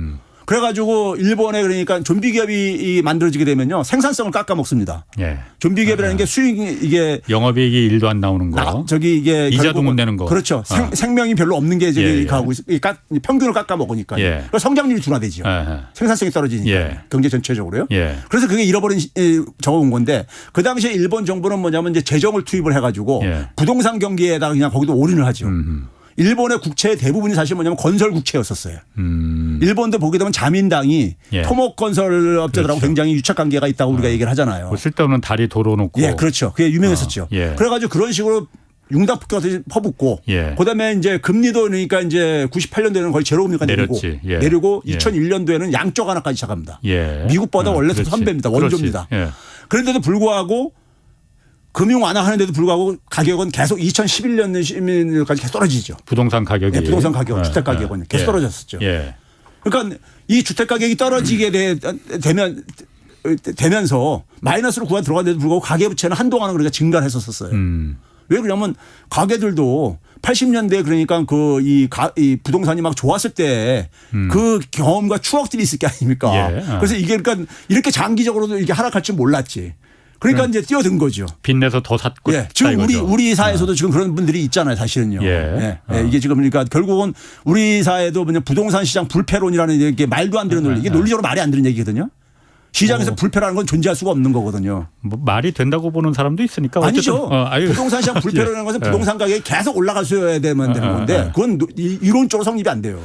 그래가지고 일본에 그러니까 좀비 기업이 만들어지게 되면요 생산성을 깎아먹습니다. 좀비 기업이라는 게 수익 이게 영업이익이 1도 안 나오는 거. 이게 이자도 못 내는 거. 그렇죠. 생명이 별로 없는 게 이제 가고 평균을 깎아먹으니까. 성장률이 둔화되죠. 생산성이 떨어지니까 경제 전체적으로요. 그래서 그게 잃어버린 적어온 건데 그 당시에 일본 정부는 뭐냐면 이제 재정을 투입을 해가지고 부동산 경기에다가 그냥 거기도 올인을 하죠. 일본의 국채의 대부분이 사실 뭐냐면 건설 국채였었어요. 일본도 보게 되면 자민당이 토목 건설 업체들하고 굉장히 유착 관계가 있다고 우리가 얘기를 하잖아요. 뭐 쓸데없는 다리 도로 놓고. 그렇죠. 그게 유명했었죠. 그래가지고 그런 식으로 융단폭격가 퍼붓고 그다음에 이제 금리도 그러니까 이제 98년도에는 거의 제로 금리가 내리고 2001년도에는 양적 완화까지 시작합니다. 미국보다 원래 선배입니다. 원조입니다. 그런데도 불구하고 금융 완화하는데도 불구하고 가격은 계속 2011년까지 계속 떨어지죠. 부동산 가격이. 부동산 가격, 주택 가격은 계속 떨어졌었죠. 그러니까 이 주택 가격이 떨어지게 되면서 마이너스로 구간 들어갔는데도 불구하고 가계부채는 한동안은 그러니까 증가를 했었어요. 왜 그러냐면 가게들도 80년대 그러니까 이 부동산이 막 좋았을 때 그 경험과 추억들이 있을 게 아닙니까? 그래서 이게 그러니까 이렇게 장기적으로도 이게 하락할 줄 몰랐지. 그러니까 이제 뛰어든 거죠. 빚내서 더 샀고. 지금 우리 사회에서도 지금 그런 분들이 있잖아요, 사실은요. 이게 지금 그러니까 결국은 우리 사회도 그냥 부동산 시장 불패론이라는 게 말도 안 되는 논리, 이게 논리적으로 말이 안 되는 얘기거든요. 시장에서 불패라는 건 존재할 수가 없는 거거든요. 뭐 말이 된다고 보는 사람도 있으니까. 아니죠. 부동산 시장 불패라는 것은 부동산 가격이 계속 올라가셔야 되는 건데 그건 이론적으로 성립이 안 돼요.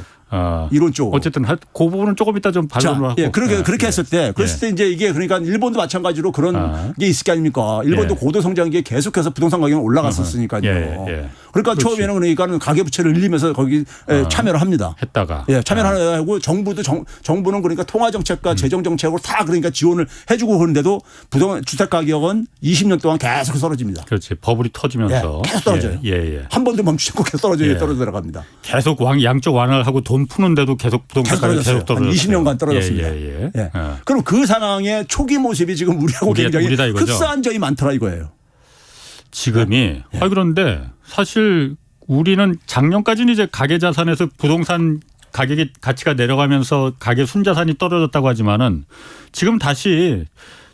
이론적으로. 어쨌든 그 부분은 조금 이따 좀 반론을 하고. 그렇게 했을 때 이제 이게 그러니까 일본도 마찬가지로 그런 게 있을 게 아닙니까? 일본도 고도 성장기에 계속해서 부동산 가격이 올라갔었으니까요. 그러니까 처음에는 그러니까 가계부채를 늘리면서 거기 참여를 합니다. 했다가. 참여를 하고 정부는 그러니까 통화정책과 재정정책으로 다 그러니까 지원을 해주고 그러는데도 주택 가격은 20년 동안 계속 떨어집니다. 그렇지. 버블이 터지면서. 계속 떨어져요. 한 번도 멈추지 않고 계속 떨어져 들어갑니다. 계속 양적 완화를 하고 돈 푸는데도 계속 부동산 가격이 계속 떨어졌어요. 한 20년간 떨어졌습니다. 그럼 그 상황의 초기 모습이 지금 우리하고 굉장히 흡사한 점이 많더라 이거예요. 지금이. 그런데 사실 우리는 작년까지는 이제 가계자산에서 부동산 가격이 가치가 내려가면서 가계 순자산이 떨어졌다고 하지만은 지금 다시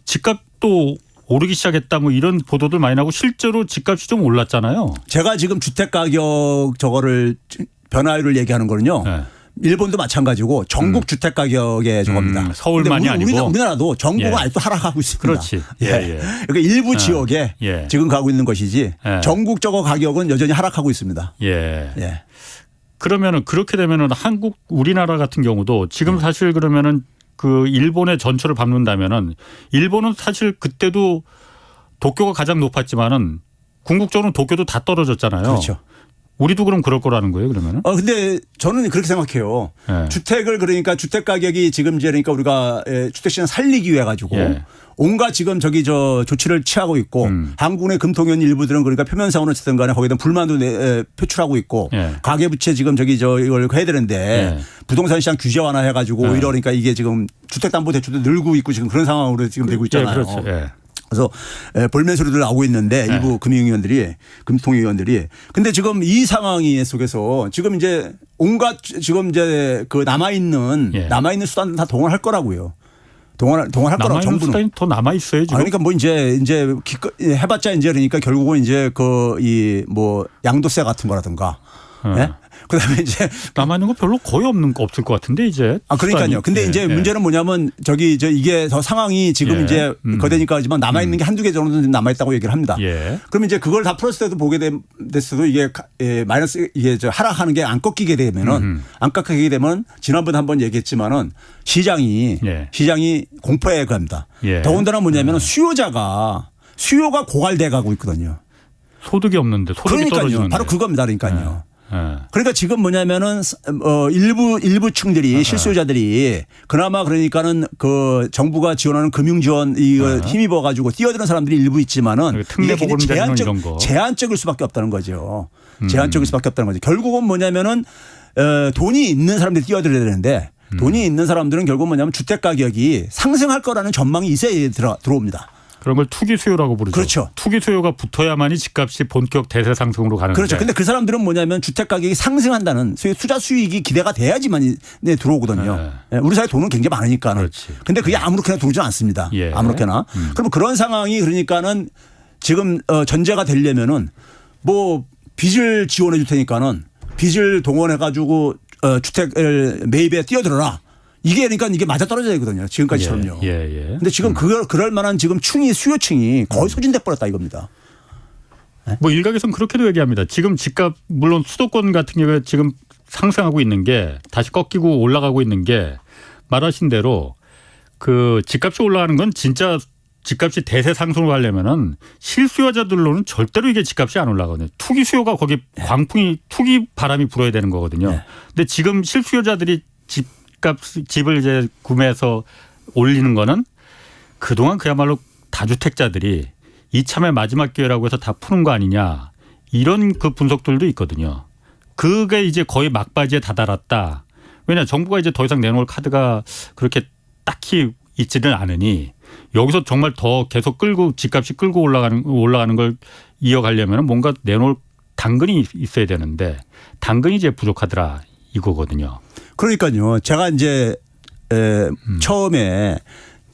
집값도 오르기 시작했다 뭐 이런 보도들 많이 나고 실제로 집값이 좀 올랐잖아요. 제가 지금 주택 가격 저거를 변화율을 얘기하는 거는요. 일본도 마찬가지고 전국 주택 가격의 저겁니다. 서울만이 아니고 우리나라도 전국은 아직도 하락하고 있습니다. 그렇지. 그러니까 일부 지역에 지금 가고 있는 것이지 전국적으로 가격은 여전히 하락하고 있습니다. 그러면은 그렇게 되면은 우리나라 같은 경우도 지금 사실 그러면은 그 일본의 전철을 밟는다면은 일본은 사실 그때도 도쿄가 가장 높았지만은 궁극적으로는 도쿄도 다 떨어졌잖아요. 그렇죠. 우리도 그럼 그럴 거라는 거예요, 그러면은? 근데 저는 그렇게 생각해요. 예. 주택을 그러니까 주택 가격이 지금 이제 그러니까 우리가 주택 시장 살리기 위해 가지고 예. 온갖 지금 조치를 취하고 있고 한국의 금통위원 일부들은 그러니까 표면상으로 어쨌든 간에 거기에 대한 불만도 표출하고 있고 예. 가계부채 지금 이걸 해야 되는데 예. 부동산 시장 규제 완화해 가지고 예. 오히려 그러니까 이게 지금 주택담보대출도 늘고 있고 지금 그런 상황으로 지금 되고 있잖아요. 예, 그렇죠. 예. 그래서 볼멘 소리들 나오고 있는데 일부 금융위원들이 금통위원들이 근데 지금 이 상황이 속에서 지금 이제 온갖 지금 이제 그 남아있는 수단들 다 동원할 거라고요. 동원할 거라고 남아있는 정부는. 수단이 더 남아 있어요 지금. 그러니까 뭐 이제 해봤자 이제 그러니까 결국은 이제 뭐 양도세 같은 거라든가. 예? 그다음에 이제 남아 있는 거 별로 거의 없을 것 같은데 이제. 그러니까요. 근데 이제 문제는 뭐냐면 이게 더 상황이 지금 이제 거대니까 하지만 남아 있는 게 한두 개 정도는 남아 있다고 얘기를 합니다. 그럼 이제 그걸 다 플러스 때도 보게 됐어도 이게 마이너스 이게 하락하는 게 안 꺾이게 되면은 안 꺾이게 되면 지난번에 한번 얘기했지만은 시장이 공포에 갑니다. 더군다나 뭐냐면은 수요가 고갈돼 가고 있거든요. 소득이 없는데 소득이 떨어지는데. 바로 그겁니다. 그러니까요. 그러니까 지금 뭐냐면은 일부 층들이 실수요자들이 그나마 그러니까는 그 정부가 지원하는 금융 지원 힘입어 가지고 뛰어드는 사람들이 일부 있지만은 이게 제한적일 수밖에 없다는 거죠. 제한적일 수밖에 없다는 거죠. 결국은 뭐냐면은 돈이 있는 사람들이 뛰어들어야 되는데 돈이 있는 사람들은 결국 뭐냐면 주택 가격이 상승할 거라는 전망이 있어야 들어옵니다. 그런 걸 투기 수요라고 부르죠. 그렇죠. 투기 수요가 붙어야만이 집값이 본격 대세 상승으로 가는데. 그렇죠. 근데 그 사람들은 뭐냐면 주택 가격이 상승한다는 투자 수익이 기대가 돼야지만 들어오거든요. 우리 사회 돈은 굉장히 많으니까는. 근데 그게 아무렇게나 들어오지 않습니다. 아무렇게나. 그럼 그런 상황이 그러니까는 지금 전제가 되려면은 뭐 빚을 지원해 줄 테니까는 빚을 동원해 가지고 주택 매입에 뛰어들어라. 이게 그러니까 이게 맞아 떨어져야 되거든요. 지금까지처럼요. 근데 지금 그럴 만한 지금 수요층이 거의 소진돼 버렸다 이겁니다. 뭐 일각에서는 그렇게도 얘기합니다. 지금 집값 물론 수도권 같은 경우에 지금 상승하고 있는 게 다시 꺾이고 올라가고 있는 게 말하신 대로 그 집값이 올라가는 건 진짜 집값이 대세 상승으로 가려면은 실수요자들로는 절대로 이게 집값이 안 올라가거든요. 투기 수요가 거기 투기 바람이 불어야 되는 거거든요. 근데 지금 실수요자들이 집을 이제 구매해서 올리는 거는 그동안 그야말로 다주택자들이 이참에 마지막 기회라고 해서 다 푸는 거 아니냐 이런 그 분석들도 있거든요. 그게 이제 거의 막바지에 다다랐다. 왜냐 정부가 이제 더 이상 내놓을 카드가 그렇게 딱히 있지는 않으니 여기서 정말 더 계속 집값이 끌고 올라가는 걸 이어가려면 뭔가 내놓을 당근이 있어야 되는데 당근이 이제 부족하더라 이거거든요. 그러니까요. 제가 이제 처음에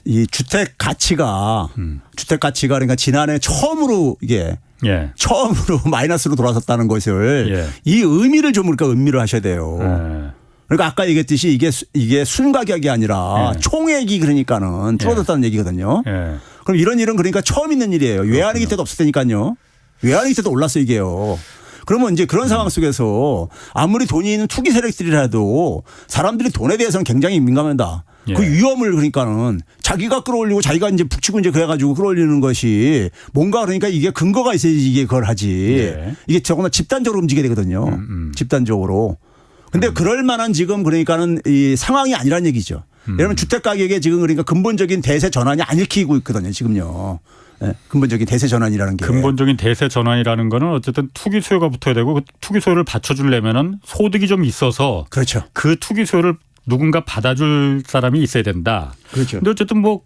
이 주택 가치가 그러니까 지난해 처음으로 처음으로 마이너스로 돌아섰다는 것을 이 의미를 좀 그러니까 음미를 하셔야 돼요. 그러니까 아까 얘기했듯이 이게 순가격이 아니라 총액이 그러니까는 줄어들었다는 얘기거든요. 그럼 이런 일은 그러니까 처음 있는 일이에요. 외환위기 때도 없을 테니까요. 외환위기 때도 올랐어 이게요. 그러면 이제 그런 상황 속에서 아무리 돈이 있는 투기 세력들이라도 사람들이 돈에 대해서는 굉장히 민감하다. 그 위험을 그러니까는 자기가 끌어올리고 자기가 이제 북치고 이제 그래가지고 끌어올리는 것이 뭔가 그러니까 이게 근거가 있어야지 이게 그걸 하지. 이게 저거나 집단적으로 움직이게 되거든요. 집단적으로. 근데 그럴 만한 지금 그러니까는 이 상황이 아니란 얘기죠. 여러분 주택 가격에 지금 그러니까 근본적인 대세 전환이 안 일으키고 있거든요. 지금요. 근본적인 대세 전환이라는 게. 근본적인 대세 전환이라는 거는 어쨌든 투기 수요가 붙어야 되고 그 투기 수요를 받쳐주려면은 소득이 좀 있어서 그렇죠. 그 투기 수요를 누군가 받아줄 사람이 있어야 된다. 그렇죠. 근데 어쨌든 뭐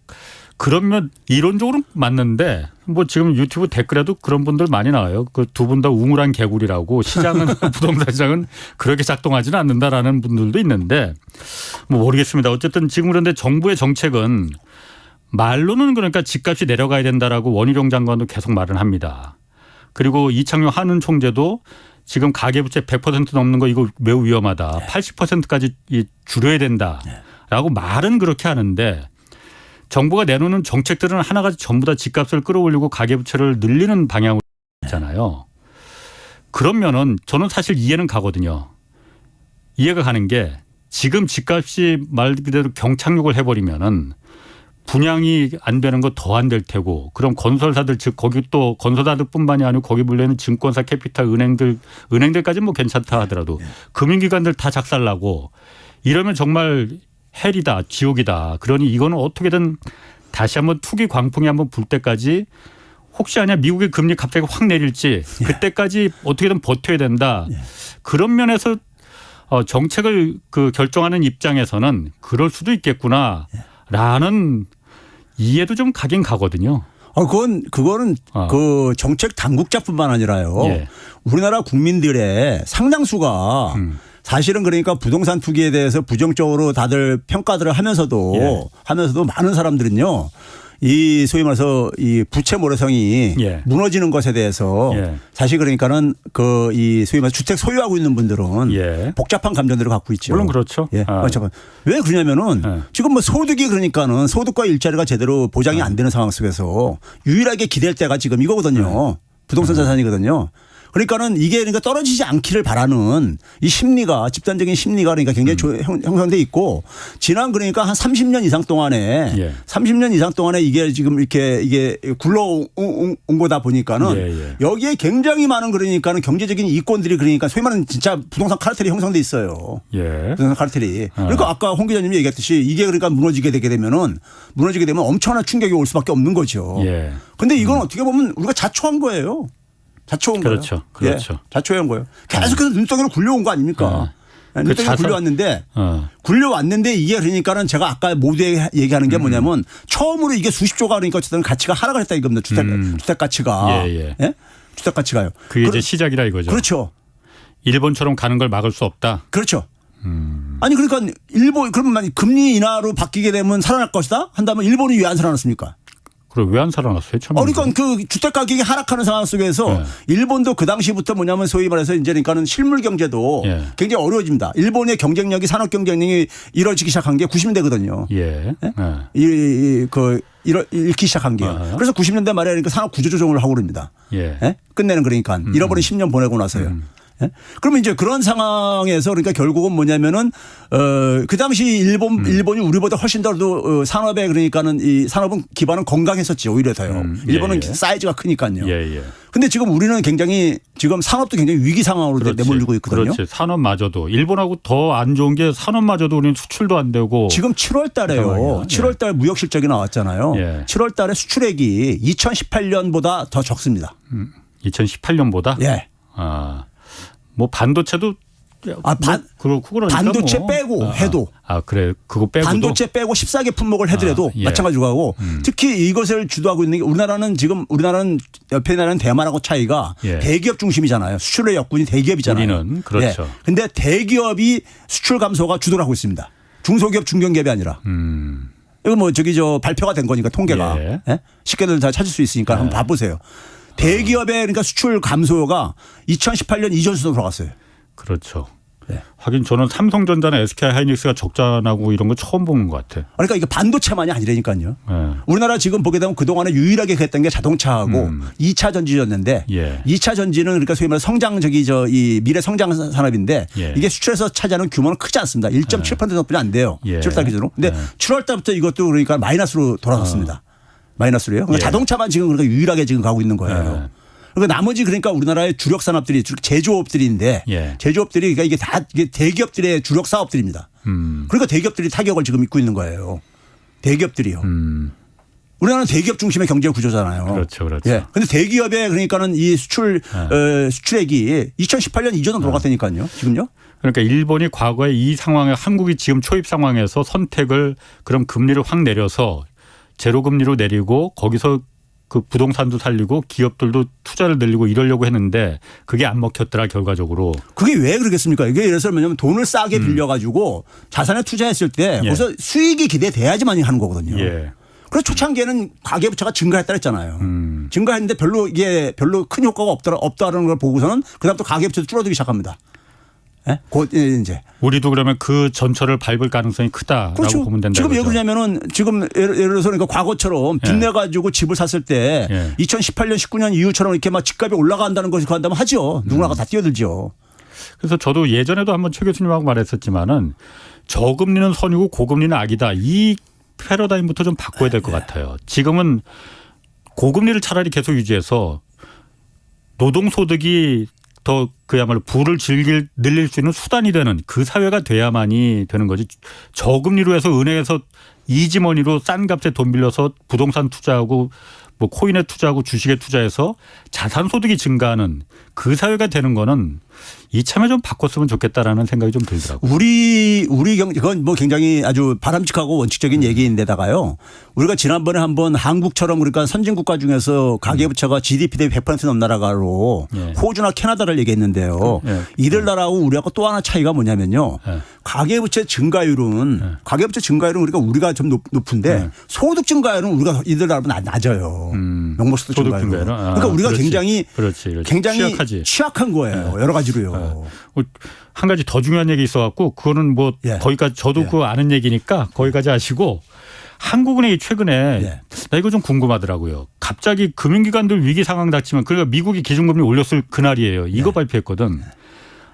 그러면 이론적으로 맞는데 뭐 지금 유튜브 댓글에도 그런 분들 많이 나와요. 그 두 분 다 우물한 개구리라고 시장은 부동산 시장은 그렇게 작동하지는 않는다라는 분들도 있는데 뭐 모르겠습니다. 어쨌든 지금 그런데 정부의 정책은 말로는 그러니까 집값이 내려가야 된다라고 원희룡 장관도 계속 말을 합니다. 그리고 이창용 한은 총재도 지금 가계부채 100% 넘는 거 이거 매우 위험하다. 80%까지 줄여야 된다라고 말은 그렇게 하는데 정부가 내놓는 정책들은 하나같이 전부 다 집값을 끌어올리고 가계부채를 늘리는 방향으로 있잖아요. 그러면은 저는 사실 이해는 가거든요. 이해가 가는 게 지금 집값이 말 그대로 경착륙을 해버리면은 분양이 안 되는 거 더 안 될 테고 그럼 건설사들 즉 거기 또 건설사들뿐만이 아니고 거기 물려는 증권사 캐피탈 은행들까지는 뭐 괜찮다 하더라도 금융기관들 다 작살나고 이러면 정말 헬이다 지옥이다. 그러니 이거는 어떻게든 다시 한번 투기 광풍이 한번 불 때까지 혹시 아니야 미국의 금리 갑자기 확 내릴지 그때까지 어떻게든 버텨야 된다. 그런 면에서 정책을 그 결정하는 입장에서는 그럴 수도 있겠구나라는 이해도 좀 가긴 가거든요. 그거는 그 정책 당국자뿐만 아니라요. 예. 우리나라 국민들의 상당수가 사실은 그러니까 부동산 투기에 대해서 부정적으로 다들 평가들을 하면서도 많은 사람들은요. 이 소위 말해서 이 부채 모래성이 무너지는 것에 대해서 사실 그러니까는 그 이 소위 말해서 주택 소유하고 있는 분들은 복잡한 감정들을 갖고 있죠. 물론 그렇죠. 왜 그러냐면은 지금 뭐 소득이 그러니까는 소득과 일자리가 제대로 보장이 안 되는 상황 속에서 유일하게 기댈 때가 지금 이거거든요. 부동산 자산이거든요. 그러니까는 이게 그러니까 떨어지지 않기를 바라는 이 심리가 집단적인 심리가 그러니까 굉장히 형성돼 있고 지난 그러니까 한 30년 이상 동안에 30년 이상 동안에 이게 지금 이게 굴러온 거다 보니까는 여기에 굉장히 많은 그러니까는 경제적인 이권들이 그러니까 소위 말하는 진짜 부동산 카르텔이 형성돼 있어요. 부동산 카르텔이. 그러니까 아까 홍 기자님이 얘기했듯이 이게 그러니까 무너지게 되면 엄청난 충격이 올 수밖에 없는 거죠. 그런데 이건 어떻게 보면 우리가 자초한 거예요. 자초한 거예요. 그렇죠. 자초한 거예요. 계속해서 눈덩이로 굴려온 거 아닙니까? 눈덩이로 굴려왔는데 이게 그러니까는 제가 아까 모두에 얘기하는 게 뭐냐면 처음으로 이게 수십조가 그러니까 어쨌든 가치가 하락을 했다 이겁니다. 주택 가치가. 주택 가치가요. 그게 이제 시작이라 이거죠. 그렇죠. 일본처럼 가는 걸 막을 수 없다. 그렇죠. 아니 그러니까 그러면 금리 인하로 바뀌게 되면 살아날 것이다 한다면 일본이 왜 안 살아났습니까? 그럼 왜 안 살아났어요? 그러니까 그 주택 가격이 하락하는 상황 속에서 일본도 그 당시부터 뭐냐면 소위 말해서 이제 그러니까는 실물 경제도 굉장히 어려워집니다. 일본의 경쟁력이 산업 경쟁력이 이루어지기 시작한 게 90년대거든요. 잃기 시작한 게요. 그래서 90년대 말에 그러니까 산업 구조 조정을 하고 그럽니다. 끝내는 그러니까 잃어버린 10년 보내고 나서요. 그러면 이제 그런 상황에서 그러니까 결국은 뭐냐면은 그 당시 일본이 우리보다 훨씬 더도 산업에 그러니까는 이 산업은 기반은 건강했었죠. 오히려 더요. 일본은 사이즈가 크니까요. 근데 지금 우리는 굉장히 지금 산업도 굉장히 위기 상황으로 내몰리고 있거든요. 그렇지. 산업마저도 일본하고 더 안 좋은 게 산업마저도 우리는 수출도 안 되고 지금 7월 달에요. 7월 달 무역 실적이 나왔잖아요. 7월 달에 수출액이 2018년보다 더 적습니다. 2018년보다? 뭐 반도체도 반도체 빼고 해도 그래 그거 빼고 반도체 빼고 14개 품목을 해더라도 마찬가지로 하고 특히 이것을 주도하고 있는 게 우리나라는 옆에 나라는 대만하고 차이가 대기업 중심이잖아요. 수출의 역군이 대기업이잖아요. 우리는 그렇죠. 그런데 대기업이 수출 감소가 주도를 하고 있습니다. 중소기업 중견기업이 아니라. 이거 뭐 발표가 된 거니까 통계가 쉽게들 다 찾을 수 있으니까 한번 봐보세요. 대기업의 그러니까 수출 감소가 2018년 이전 수준으로 돌아갔어요. 그렇죠. 하긴 저는 삼성전자나 SK하이닉스가 적자나고 이런 거 처음 보는 것 같아. 그러니까 이게 반도체만이 아니라니까요. 우리나라 지금 보게 되면 그동안에 유일하게 했던 게 자동차하고 2차 전지였는데 2차 전지는 그러니까 소위 말해 이 미래 성장 산업인데 이게 수출에서 차지하는 규모는 크지 않습니다. 1.7% 정도뿐이 안 돼요. 7월 기준으로. 근데 7월 달부터 이것도 그러니까 마이너스로 돌아섰습니다. 마이너스로요. 그러니까 자동차만 지금 그러니까 유일하게 지금 가고 있는 거예요. 그러니까 나머지 그러니까 우리나라의 주력 산업들이 제조업들인데 제조업들이 그러니까 이게 대기업들의 주력 사업들입니다. 그러니까 대기업들이 타격을 지금 입고 있는 거예요. 대기업들이요. 우리나라는 대기업 중심의 경제 구조잖아요. 그렇죠. 그런데 대기업의 그러니까는 이 수출액이 2018년 이전으로 돌아갔다니까요. 지금요. 그러니까 일본이 과거에 이 상황에 한국이 지금 초입 상황에서 선택을 그럼 금리를 확 내려서 제로 금리로 내리고 거기서 그 부동산도 살리고 기업들도 투자를 늘리고 이러려고 했는데 그게 안 먹혔더라 결과적으로. 그게 왜 그러겠습니까? 이게 예를 들어서 뭐냐면 돈을 싸게 빌려가지고 자산에 투자했을 때 거기서 수익이 기대돼야지만 하는 거거든요. 그래서 초창기에는 가계부채가 증가했다 했잖아요. 증가했는데 별로 큰 효과가 없다는 걸 보고서는 그다음부터 가계부채도 줄어들기 시작합니다. 곧 이제 우리도 그러면 그 전철을 밟을 가능성이 크다라고 보면 된다. 지금 왜 그러냐면은 지금 예를 들어서 그러니까 과거처럼 빚내 가지고 집을 샀을 때 2018년 19년 이후처럼 이렇게 막 집값이 올라간다는 것이 한다면 하죠. 누구나가 다 뛰어들죠. 그래서 저도 예전에도 한번 최 교수님하고 말했었지만은 저금리는 선이고 고금리는 악이다. 이 패러다임부터 좀 바꿔야 될 것 같아요. 지금은 고금리를 차라리 계속 유지해서 노동소득이 더 그야말로 부를 늘릴 수 있는 수단이 되는 그 사회가 돼야만이 되는 거지. 저금리로 해서 은행에서 이지머니로 싼 값에 돈 빌려서 부동산 투자하고 뭐 코인에 투자하고 주식에 투자해서 자산 소득이 증가하는 그 사회가 되는 거는 이참에 좀 바꿨으면 좋겠다라는 생각이 좀 들더라고요. 우리 그건 뭐 굉장히 아주 바람직하고 원칙적인 얘기인데다가요. 우리가 지난번에 한번 한국처럼 그러니까 선진 국가 중에서 가계부채가 GDP 대비 100% 넘는 나라로 호주나 캐나다를 얘기했는데요. 이들 나라하고 우리하고 또 하나 차이가 뭐냐면요. 가계부채 증가율은 우리가 좀 높은데 소득 증가율은 우리가 이들 나라보다 낮아요. 명목소득 증가율은. 그러니까 우리가 굉장히 취약한 거예요. 여러 가지로요. 한 가지 더 중요한 얘기 있어갖고 그거는 뭐 거기까지 저도 그거 아는 얘기니까 거기까지 하시고 한국은행이 최근에 나 이거 좀 궁금하더라고요. 갑자기 금융기관들 위기 상황 닥치면 그러니까 미국이 기준금리 올렸을 그날이에요. 이거 발표했거든.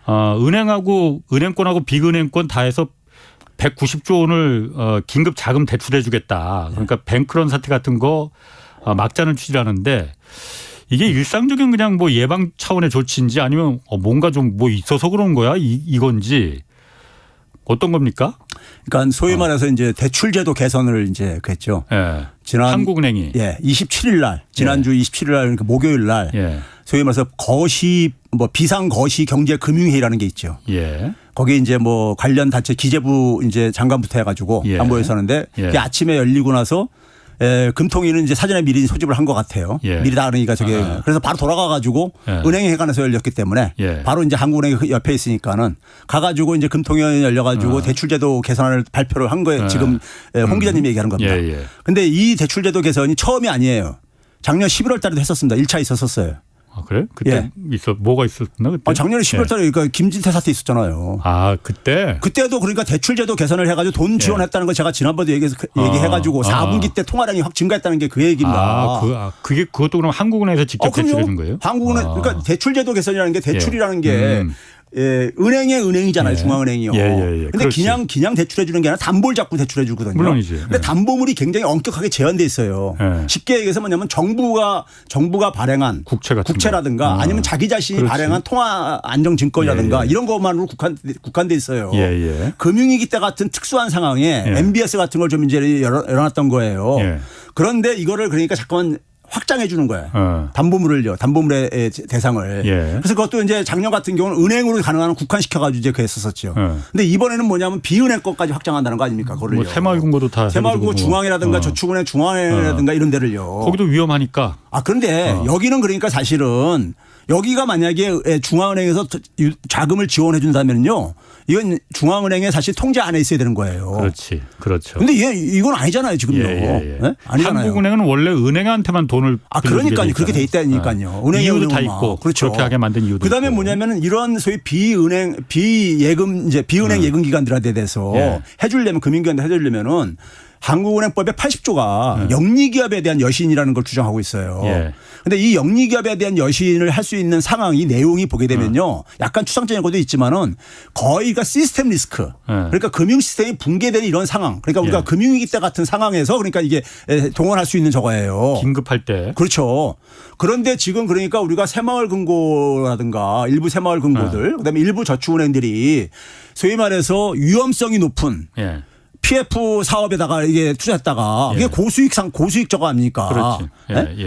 은행권하고 비은행권 다 해서 190조 원을 긴급 자금 대출해 주겠다. 그러니까 뱅크런 사태 같은 거 막자는 취지라는데 이게 일상적인 그냥 뭐 예방 차원의 조치인지 아니면 뭔가 좀 뭐 있어서 그런 거야 이건지 어떤 겁니까? 그러니까 소위 말해서 이제 대출제도 개선을 이제 그랬죠. 지난 한국은행이 27일 날 지난주 27일 날 그러니까 목요일 날 소위 말해서 비상 거시 경제 금융회의라는 게 있죠. 거기 이제 뭐 관련 단체 기재부 이제 장관부터 해가지고 안보에서 하는데 그게 아침에 열리고 나서 금통위는 이제 사전에 미리 소집을 한 것 같아요. 미리 다 그러니까 그래서 바로 돌아가가지고 은행회관에서 열렸기 때문에 바로 이제 한국은행 옆에 있으니까는 가가지고 이제 금통위원회 열려가지고 대출제도 개선을 발표를 한 거예요. 지금 홍 기자님이 얘기하는 겁니다. 근데 이 대출제도 개선이 처음이 아니에요. 작년 11월 달에도 했었습니다. 1차 있었어요. 아, 그래? 그때 뭐가 있었나 그때? 작년에 10월 달에 그러니까 김진태 사태 있었잖아요. 아, 그때도 그러니까 대출제도 개선을 해가지고 돈 지원했다는 거 제가 지난번에 얘기해가지고 4분기 때 통화량이 확 증가했다는 게 그 얘기입니다. 그것도 그럼 한국은행에서 직접 대출해 준 거예요? 한국은행 그러니까 대출제도 개선이라는 게 대출이라는 게 은행의 은행이잖아요. 중앙은행이요. 근데 그냥 대출해 주는 게 아니라 담보를 잡고 대출해 주거든요. 물론이지. 근데 담보물이 굉장히 엄격하게 제한돼 있어요. 쉽게 얘기해서 뭐냐면 정부가 발행한 국채라든가 아니면 자기 자신이 발행한 통화 안정 증권이라든가 이런 것만으로 국한돼 있어요. 금융위기 때 같은 특수한 상황에 MBS 같은 걸 좀 이제 열어놨던 거예요. 그런데 이거를 그러니까 잠깐만 확장해 주는 거예요. 담보물을요. 담보물의 대상을. 그래서 그것도 이제 작년 같은 경우는 은행으로 가능한 국한시켜 가지고 이제 그랬었죠. 근데 이번에는 뭐냐면 비은행 것까지 확장한다는 거 아닙니까? 그거를요. 뭐 새마을금고도 다 새마을금고 중앙이라든가 저축은행 중앙은행이라든가 이런 데를요. 거기도 위험하니까. 그런데 여기는 그러니까 사실은 여기가 만약에 중앙은행에서 자금을 지원해 준다면요. 이건 중앙은행의 사실 통제 안에 있어야 되는 거예요. 그렇죠. 근데 이건 아니잖아요, 지금요. 아니잖아요. 한국은행은 원래 은행한테만 돈을 그러니까요. 그렇게 돼 있다니까요. 이유도 다 있고 그렇죠. 그렇게 하게 만든 이유도 그다음에 있고. 뭐냐면은 이런 소위 비은행 예금 기관들한테 대해서 해주려면 금융기관한테 해주려면은 한국은행법에 80조가 영리기업에 대한 여신이라는 걸 주장하고 있어요. 그런데 이 영리기업에 대한 여신을 할 수 있는 상황이 내용이 보게 되면요. 약간 추상적인 것도 있지만은 거의가 시스템 리스크. 그러니까 금융 시스템이 붕괴되는 이런 상황. 그러니까 우리가 금융위기 때 같은 상황에서 그러니까 이게 동원할 수 있는 저거예요. 긴급할 때. 그렇죠. 그런데 지금 그러니까 우리가 새마을금고라든가 일부 새마을금고들 그다음에 일부 저축은행들이 소위 말해서 위험성이 높은 PF 사업에다가 이게 투자했다가 이게 고수익 저거 아닙니까?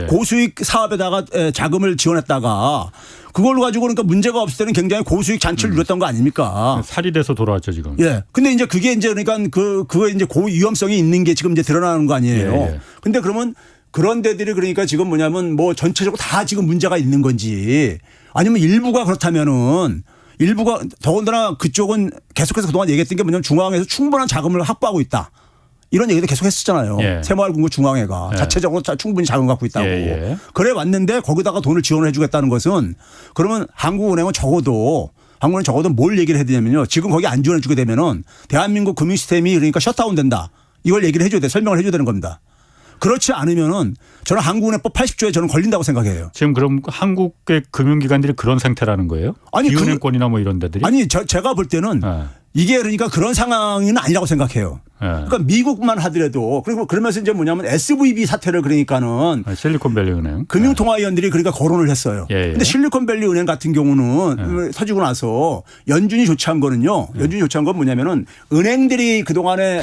고수익 사업에다가 자금을 지원했다가 그걸로 가지고 그러니까 문제가 없을 때는 굉장히 고수익 잔치를 누렸던 거 아닙니까? 살이 돼서 돌아왔죠 지금. 근데 이제 그게 이제 그러니까 그거에 이제 고위험성이 있는 게 지금 이제 드러나는 거 아니에요. 근데 그러면 그런 데들이 그러니까 지금 뭐냐면 뭐 전체적으로 다 지금 문제가 있는 건지 아니면 일부가 그렇다면은 일부가 더군다나 그쪽은 계속해서 그동안 얘기했던 게 뭐냐면 중앙에서 충분한 자금을 확보하고 있다. 이런 얘기도 계속 했었잖아요. 새마을금고 중앙회가 자체적으로 충분히 자금 갖고 있다고. 그래 왔는데 거기다가 돈을 지원해 주겠다는 것은 그러면 한국은행은 적어도 뭘 얘기를 해야 되냐면요. 지금 거기 안 지원해 주게 되면은 대한민국 금융 시스템이 그러니까 셧다운 된다. 이걸 얘기를 해줘야 돼. 설명을 해줘야 되는 겁니다. 그렇지 않으면은 저는 한국은행법 80조에 저는 걸린다고 생각해요. 지금 그럼 한국의 금융기관들이 그런 상태라는 거예요? 아니 비은행권이나 뭐 이런 데들이? 아니 제가 볼 때는 이게 그러니까 그런 상황은 아니라고 생각해요. 그러니까 미국만 하더라도 그리고 그러면서 이제 뭐냐면 SVB 사태를 그러니까는 실리콘밸리 은행 금융통화위원들이 그러니까 거론을 했어요. 그런데 실리콘밸리 은행 같은 경우는 터지고 나서 연준이 조치한 거는요. 연준이 조치한 건 뭐냐면은 은행들이 그 동안에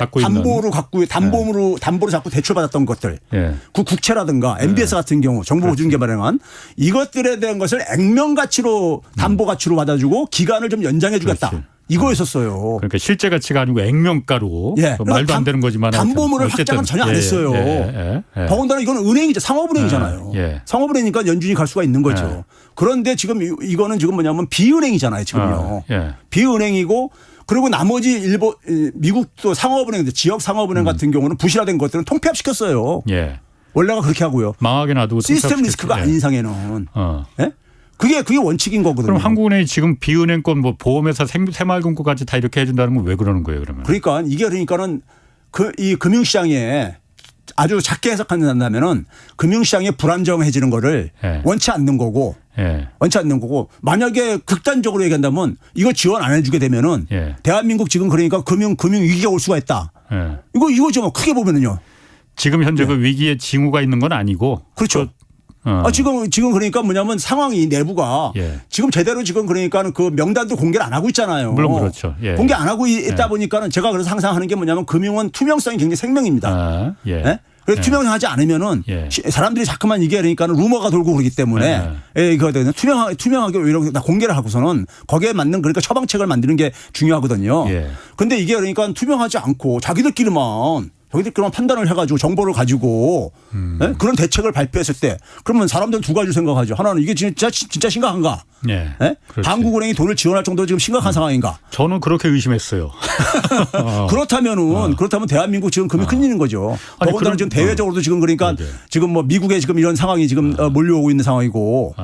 담보로 자꾸 대출받았던 것들, 그 국채라든가 MBS 같은 경우 정보보증개발행안 이것들에 대한 것을 액면 가치로 담보 가치로 받아주고 기간을 좀 연장해주겠다. 이거였었어요. 그러니까 실제 가치가 아니고 액면가로 말도 안 되는 거지만 담보물을 확장은 전혀 안 했어요. 더군다나 이건 은행이죠. 상업은행이잖아요. 상업은행이니까 연준이 갈 수가 있는 거죠. 그런데 지금 이거는 지금 뭐냐면 비은행이잖아요. 지금요. 비은행이고 그리고 나머지 미국도 상업은행, 지역 상업은행 같은 경우는 부실화된 것들은 통폐합시켰어요. 원래가 그렇게 하고요. 망하게 놔두고 시스템 리스크가 아닌 이상에는. 그게 원칙인 거거든요. 그럼 한국은행이 지금 비은행권 뭐 보험회사 새마을금고까지 다 이렇게 해준다는 건 왜 그러는 거예요, 그러면? 그러니까 이게 그러니까는 이 금융시장에 아주 작게 해석한다면은 금융시장이 불안정해지는 거를 원치 않는 거고, 원치 않는 거고 만약에 극단적으로 얘기한다면 이거 지원 안 해주게 되면은 대한민국 지금 그러니까 금융 위기가 올 수가 있다. 이거죠. 뭐 크게 보면은요. 지금 현재 그 위기에 징후가 있는 건 아니고. 그렇죠. 지금 그러니까 뭐냐면 상황이 내부가 지금 제대로 지금 그러니까 그 명단도 공개를 안 하고 있잖아요. 물론 그렇죠. 공개 안 하고 있다 보니까는 제가 그래서 항상 하는 게 뭐냐면 금융은 투명성이 굉장히 생명입니다. 그래서 투명하지 않으면은 사람들이 자꾸만 이게 그러니까 루머가 돌고 그러기 때문에 이거 투명하게 이렇게 다 공개를 하고서는 거기에 맞는 그러니까 처방책을 만드는 게 중요하거든요. 그런데 이게 그러니까 투명하지 않고 자기들끼리만 판단을 해가지고 정보를 가지고 그런 대책을 발표했을 때 그러면 사람들은 두 가지를 생각하죠. 하나는 이게 진짜 심각한가? 한국은행이 돈을 지원할 정도로 지금 심각한 상황인가? 저는 그렇게 의심했어요. 그렇다면 대한민국 지금 금이 큰일인 거죠. 더군다나 지금 대외적으로도 지금 그러니까 지금 뭐 미국에 지금 이런 상황이 지금 몰려오고 있는 상황이고.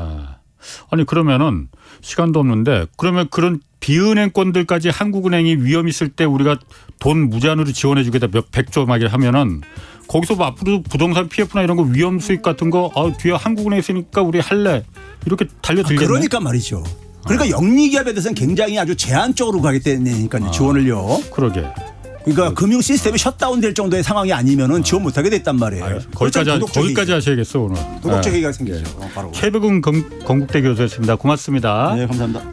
아니 그러면은 시간도 없는데 그러면 그런 비은행권들까지 한국은행이 위험 있을 때 우리가 돈 무제한으로 지원해 주겠다 몇 백조 막 이렇게 하면은 거기서 뭐 앞으로 부동산 PF나 이런 거 위험 수익 같은 거 뒤에 한국은행 있으니까 우리 할래 이렇게 달려들겠네. 그러니까 말이죠. 그러니까 영리기업에 대해서는 굉장히 아주 제한적으로 가기 때문이니까요. 지원을요. 그러게. 그러니까 금융 시스템이 셧다운될 정도의 상황이 아니면은 지원 못하게 됐단 말이에요. 거기까지 하셔야겠어 오늘. 도덕적 얘기가 생기죠. 바로. 최백운 건국대 교수였습니다. 고맙습니다. 네, 감사합니다.